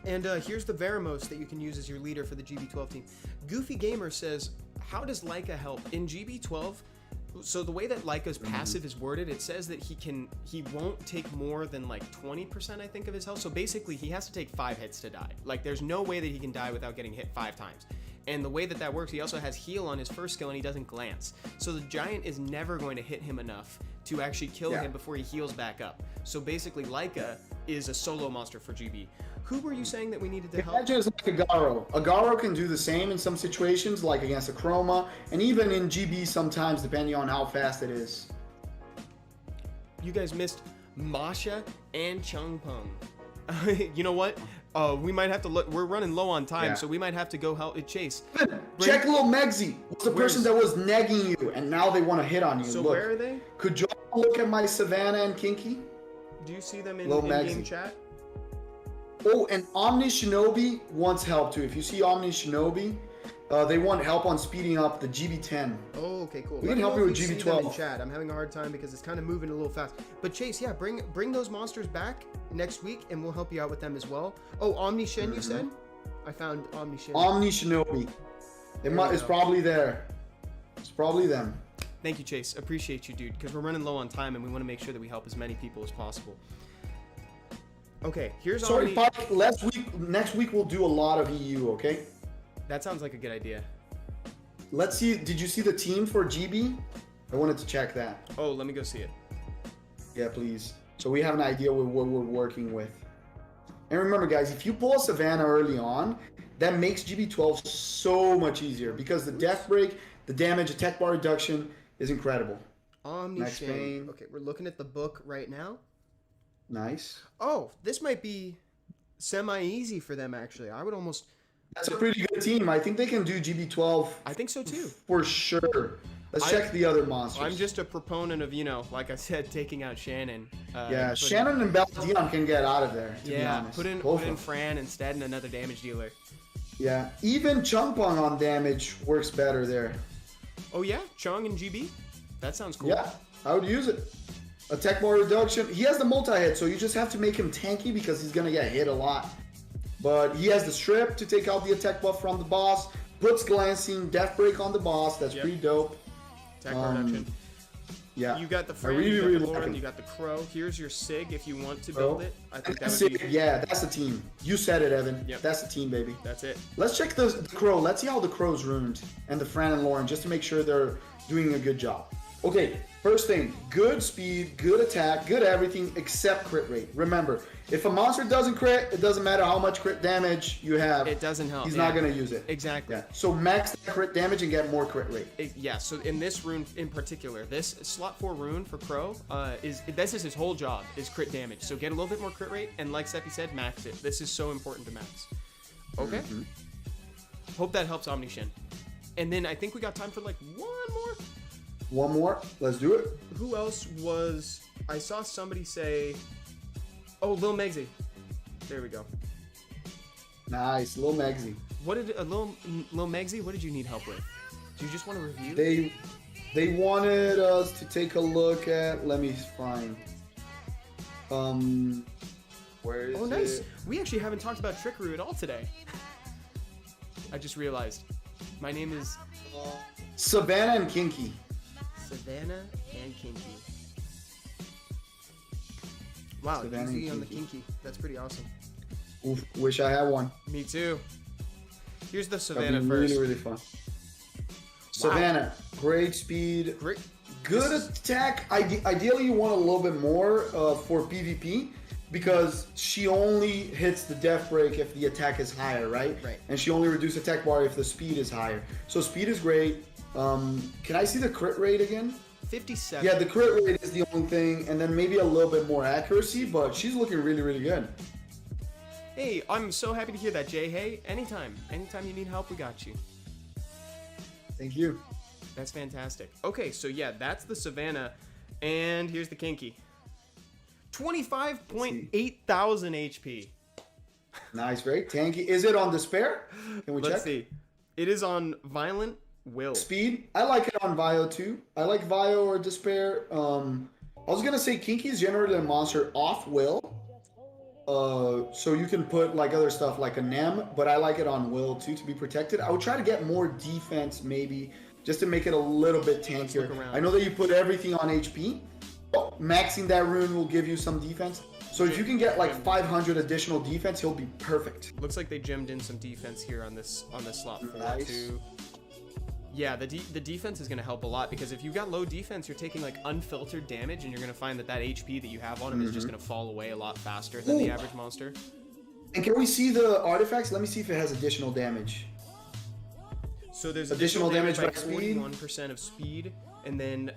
Speaker 3: And here's the Veramos that you can use as your leader for the GB12 team. Goofy Gamer says, how does Leica help? In GB12, so the way that Leica's passive is worded, it says that he won't take more than like 20%, I think, of his health. So basically, he has to take 5 hits to die. Like, there's no way that he can die without getting hit 5 times. And the way that works, he also has heal on his first skill and he doesn't glance. So the giant is never going to hit him enough to actually kill him before he heals back up. So basically, Leica is a solo monster for GB. Who were you saying that we needed to help?
Speaker 2: Imagine it's like Agaro. Agaro can do the same in some situations, like against a Chroma, and even in GB sometimes, depending on how fast it is.
Speaker 3: You guys missed Masha and Chung Pung. You know what? We might have to look. We're running low on time, so we might have to go help Chase.
Speaker 2: Check little Megzy. What's the person that was negging you, and now they want to hit on you?
Speaker 3: So
Speaker 2: look,
Speaker 3: where are they?
Speaker 2: Could you look at my Savannah and Kinky?
Speaker 3: Do you see them in game chat?
Speaker 2: Oh, and Omni Shinobi wants help too. If you see Omni Shinobi, they want help on speeding up the GB10.
Speaker 3: Oh, okay, cool.
Speaker 2: We can help you with
Speaker 3: GB12.
Speaker 2: GB12.
Speaker 3: In chat. I'm having a hard time because it's kind of moving a little fast. But Chase, yeah, bring those monsters back next week, and we'll help you out with them as well. Oh, Omni Shen, you said? I found Omni Shen.
Speaker 2: Omni Shinobi. It's probably there. It's probably them.
Speaker 3: Thank you, Chase. Appreciate you, dude, because we're running low on time, and we want to make sure that we help as many people as possible. Okay, here's
Speaker 2: Sorry, Pike, next week we'll do a lot of EU, okay?
Speaker 3: That sounds like a good idea.
Speaker 2: Let's see, did you see the team for GB? I wanted to check that.
Speaker 3: Oh, let me go see it.
Speaker 2: Yeah, please. So we have an idea with what we're working with. And remember, guys, if you pull a Savannah early on, that makes GB12 so much easier because the death break, the damage, attack bar reduction is incredible.
Speaker 3: Omni Shen. Okay, we're looking at the book right now.
Speaker 2: Nice.
Speaker 3: Oh, this might be semi-easy for them, actually. I would almost...
Speaker 2: That's a pretty good team. I think they can do GB12.
Speaker 3: I think so, too.
Speaker 2: For sure. Let's check the other monsters.
Speaker 3: I'm just a proponent of, like I said, taking out Shannon.
Speaker 2: Shannon and Belle Dion can get out of there, to be honest.
Speaker 3: Put in Fran instead and another damage dealer.
Speaker 2: Yeah, even Chung Pong on damage works better there.
Speaker 3: Oh, yeah? Chung and GB? That sounds cool.
Speaker 2: Yeah, I would use it. Attack bar reduction. He has the multi-hit, so you just have to make him tanky because he's going to get hit a lot. But he has the strip to take out the attack buff from the boss. Puts glancing, death break on the boss. That's pretty dope.
Speaker 3: Attack bar reduction.
Speaker 2: Yeah.
Speaker 3: You got the Fran, you got the Lauren, you got the Crow. Here's your Sig if you want to build it. I think that would be...
Speaker 2: Yeah, that's the team. You said it, Evan.
Speaker 3: Yep.
Speaker 2: That's the team, baby.
Speaker 3: That's it.
Speaker 2: Let's check the Crow. Let's see how the Crow's ruined. And the Fran and Lauren, just to make sure they're doing a good job. Okay, first thing, good speed, good attack, good everything except crit rate. Remember, if a monster doesn't crit, it doesn't matter how much crit damage you have.
Speaker 3: It doesn't help.
Speaker 2: He's not going to use it.
Speaker 3: Exactly.
Speaker 2: Yeah. So max that crit damage and get more crit rate.
Speaker 3: So in this rune in particular, this slot 4 rune for Crow, this is his whole job, is crit damage. So get a little bit more crit rate, and like Seppi said, max it. This is so important to max. Okay? Hope that helps Omni Shen. And then I think we got time for like one more.
Speaker 2: One more. Let's do it.
Speaker 3: Who else was... I saw somebody say... Oh, Lil Megzy. There we go.
Speaker 2: Nice. Lil Megzy.
Speaker 3: What did... Lil Megzy, what did you need help with? Do you just want to review?
Speaker 2: They wanted us to take a look at... Let me find... Where is it?
Speaker 3: Oh, nice. We actually haven't talked about Trickaroo at all today. I just realized. My name is...
Speaker 2: Savannah and Kinky.
Speaker 3: Savannah and Kinky. Wow,
Speaker 2: Savannah
Speaker 3: easy
Speaker 2: and
Speaker 3: on the Kinky. That's pretty awesome.
Speaker 2: Oof, wish I had one.
Speaker 3: Me too. Here's the
Speaker 2: That'd
Speaker 3: Savannah
Speaker 2: be
Speaker 3: first.
Speaker 2: really, really fun. Savannah, great speed.
Speaker 3: Great.
Speaker 2: Good attack. Ideally, you want a little bit more for PvP because she only hits the death break if the attack is higher, right?
Speaker 1: Right.
Speaker 2: And she only reduces attack bar if the speed is higher. So speed is great. Can I see the crit rate again?
Speaker 3: 57.
Speaker 2: Yeah, the crit rate is the only thing, and then maybe a little bit more accuracy, but she's looking really, really good.
Speaker 3: Hey, I'm so happy to hear that, Jay. Hey, anytime you need help, we got you.
Speaker 2: Thank you.
Speaker 3: That's fantastic. Okay, so yeah, that's the Savannah, and here's the Kinky. 25.8 thousand HP.
Speaker 2: Nice, very tanky. Is it on Despair? Can we check?
Speaker 3: Let's see. It is on Violent Will.
Speaker 2: Speed. I like it on Vio too. I like Vio or Despair. I was gonna say Kinky is generally a monster off Will. So you can put like other stuff like a Nem, but I like it on Will too to be protected. I would try to get more defense maybe, just to make it a little bit tankier. I know that you put everything on HP. Maxing that rune will give you some defense. So if you can get like 500 additional defense, he'll be perfect.
Speaker 3: Looks like they gemmed in some defense here on this slot 4
Speaker 2: Nice.
Speaker 3: too. Yeah, the defense is going to help a lot because if you've got low defense, you're taking like unfiltered damage, and you're going to find that HP that you have on him is just going to fall away a lot faster than the average monster.
Speaker 2: And can we see the artifacts? Let me see if it has additional damage.
Speaker 3: So there's
Speaker 2: Additional damage
Speaker 3: by
Speaker 2: by speed?
Speaker 3: 41% of speed, and then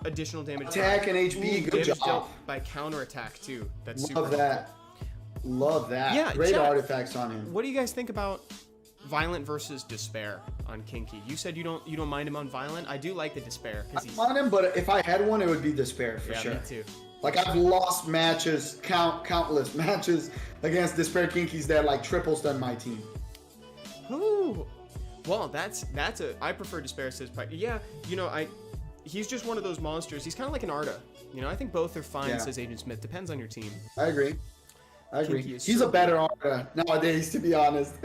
Speaker 3: additional damage
Speaker 2: Attack and HP, good
Speaker 3: damage
Speaker 2: job.
Speaker 3: dealt by counterattack too. That's super
Speaker 2: Love that. Love that.
Speaker 3: Yeah,
Speaker 2: Great
Speaker 3: chat.
Speaker 2: artifacts on him.
Speaker 3: What do you guys think about Violent versus Despair on Kinky? You said you don't mind him on Violent. I do like the Despair because he's
Speaker 2: On him, but if I had one, it would be Despair for sure.
Speaker 3: me too.
Speaker 2: Like I've lost matches, countless matches against Despair Kinkies that like triple stun my team.
Speaker 3: Ooh. Well, that's I prefer Despair says yeah, he's just one of those monsters. He's kind of like an Arda. I think both are fine,
Speaker 2: Yeah.
Speaker 3: says Agent Smith. Depends on your team.
Speaker 2: I agree.
Speaker 3: Kinky is
Speaker 2: He's
Speaker 3: so
Speaker 2: a better Arda nowadays, to be honest.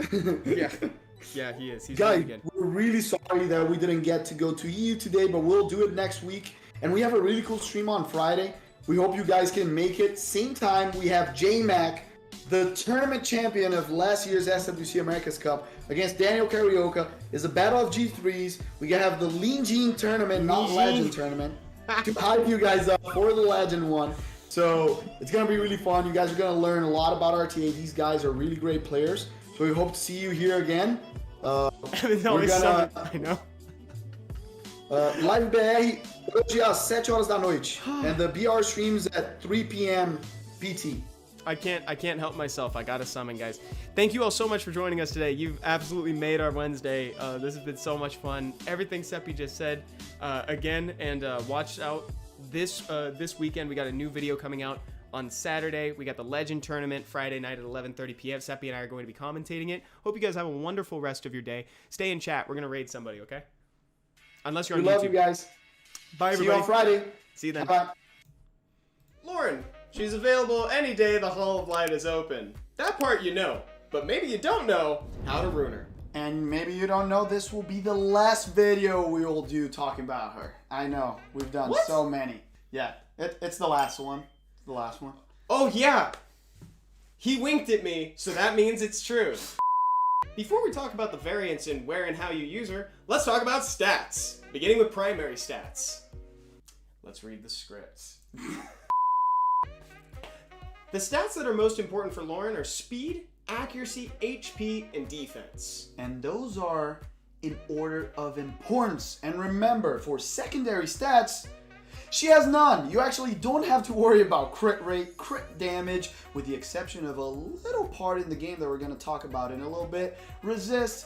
Speaker 3: Yeah, he is. He's
Speaker 2: Guys,
Speaker 3: really good.
Speaker 2: we're really sorry that we didn't get to go to EU today, but we'll do it next week. And we have a really cool stream on Friday. We hope you guys can make it. Same time, we have J-Mac, the tournament champion of last year's SWC America's Cup, against Daniel Carioca. Is a battle of G3s. We gonna have the Lean Gene tournament, not
Speaker 3: Lean
Speaker 2: Legend
Speaker 3: Gene.
Speaker 2: tournament, to hype you guys up for the Legend one. So it's gonna be really fun. You guys are gonna learn a lot about RTA. These guys are really great players. So we hope to see you here again.
Speaker 3: There's always something- I know.
Speaker 2: Live BR hoje às 7 horas da noite. And the BR streams at 3 p.m. PT.
Speaker 3: I can't help myself. I gotta summon, guys. Thank you all so much for joining us today. You've absolutely made our Wednesday. This has been so much fun. Everything Seppi just said again, and watch out this weekend. We got a new video coming out on Saturday. We got the Legend tournament Friday night at 11:30 p.m. Seppi and I are going to be commentating it. Hope you guys have a wonderful rest of your day. Stay in chat. We're gonna raid somebody, okay? Unless you're
Speaker 2: We
Speaker 3: on
Speaker 2: love
Speaker 3: YouTube.
Speaker 2: you guys.
Speaker 3: Bye,
Speaker 2: See you
Speaker 3: everybody.
Speaker 2: on Friday.
Speaker 3: See you then.
Speaker 2: Bye.
Speaker 1: Lauren, she's available any day the Hall of Light is open. That part you know, but maybe you don't know how to ruin her.
Speaker 2: And maybe you don't know, this will be the last video we will do talking about her. I know, we've done
Speaker 1: What?
Speaker 2: so many. Yeah, it's the last one. It's the last one.
Speaker 1: Oh yeah! He winked at me, so that means it's true. Before we talk about the variance in where and how you use her, let's talk about stats, beginning with primary stats. Let's read the script. The stats that are most important for Lauren are speed, accuracy, HP, and defense.
Speaker 2: And those are in order of importance. And remember, for secondary stats, she has none. You actually don't have to worry about crit rate, crit damage, with the exception of a little part in the game that we're going to talk about in a little bit. Resist,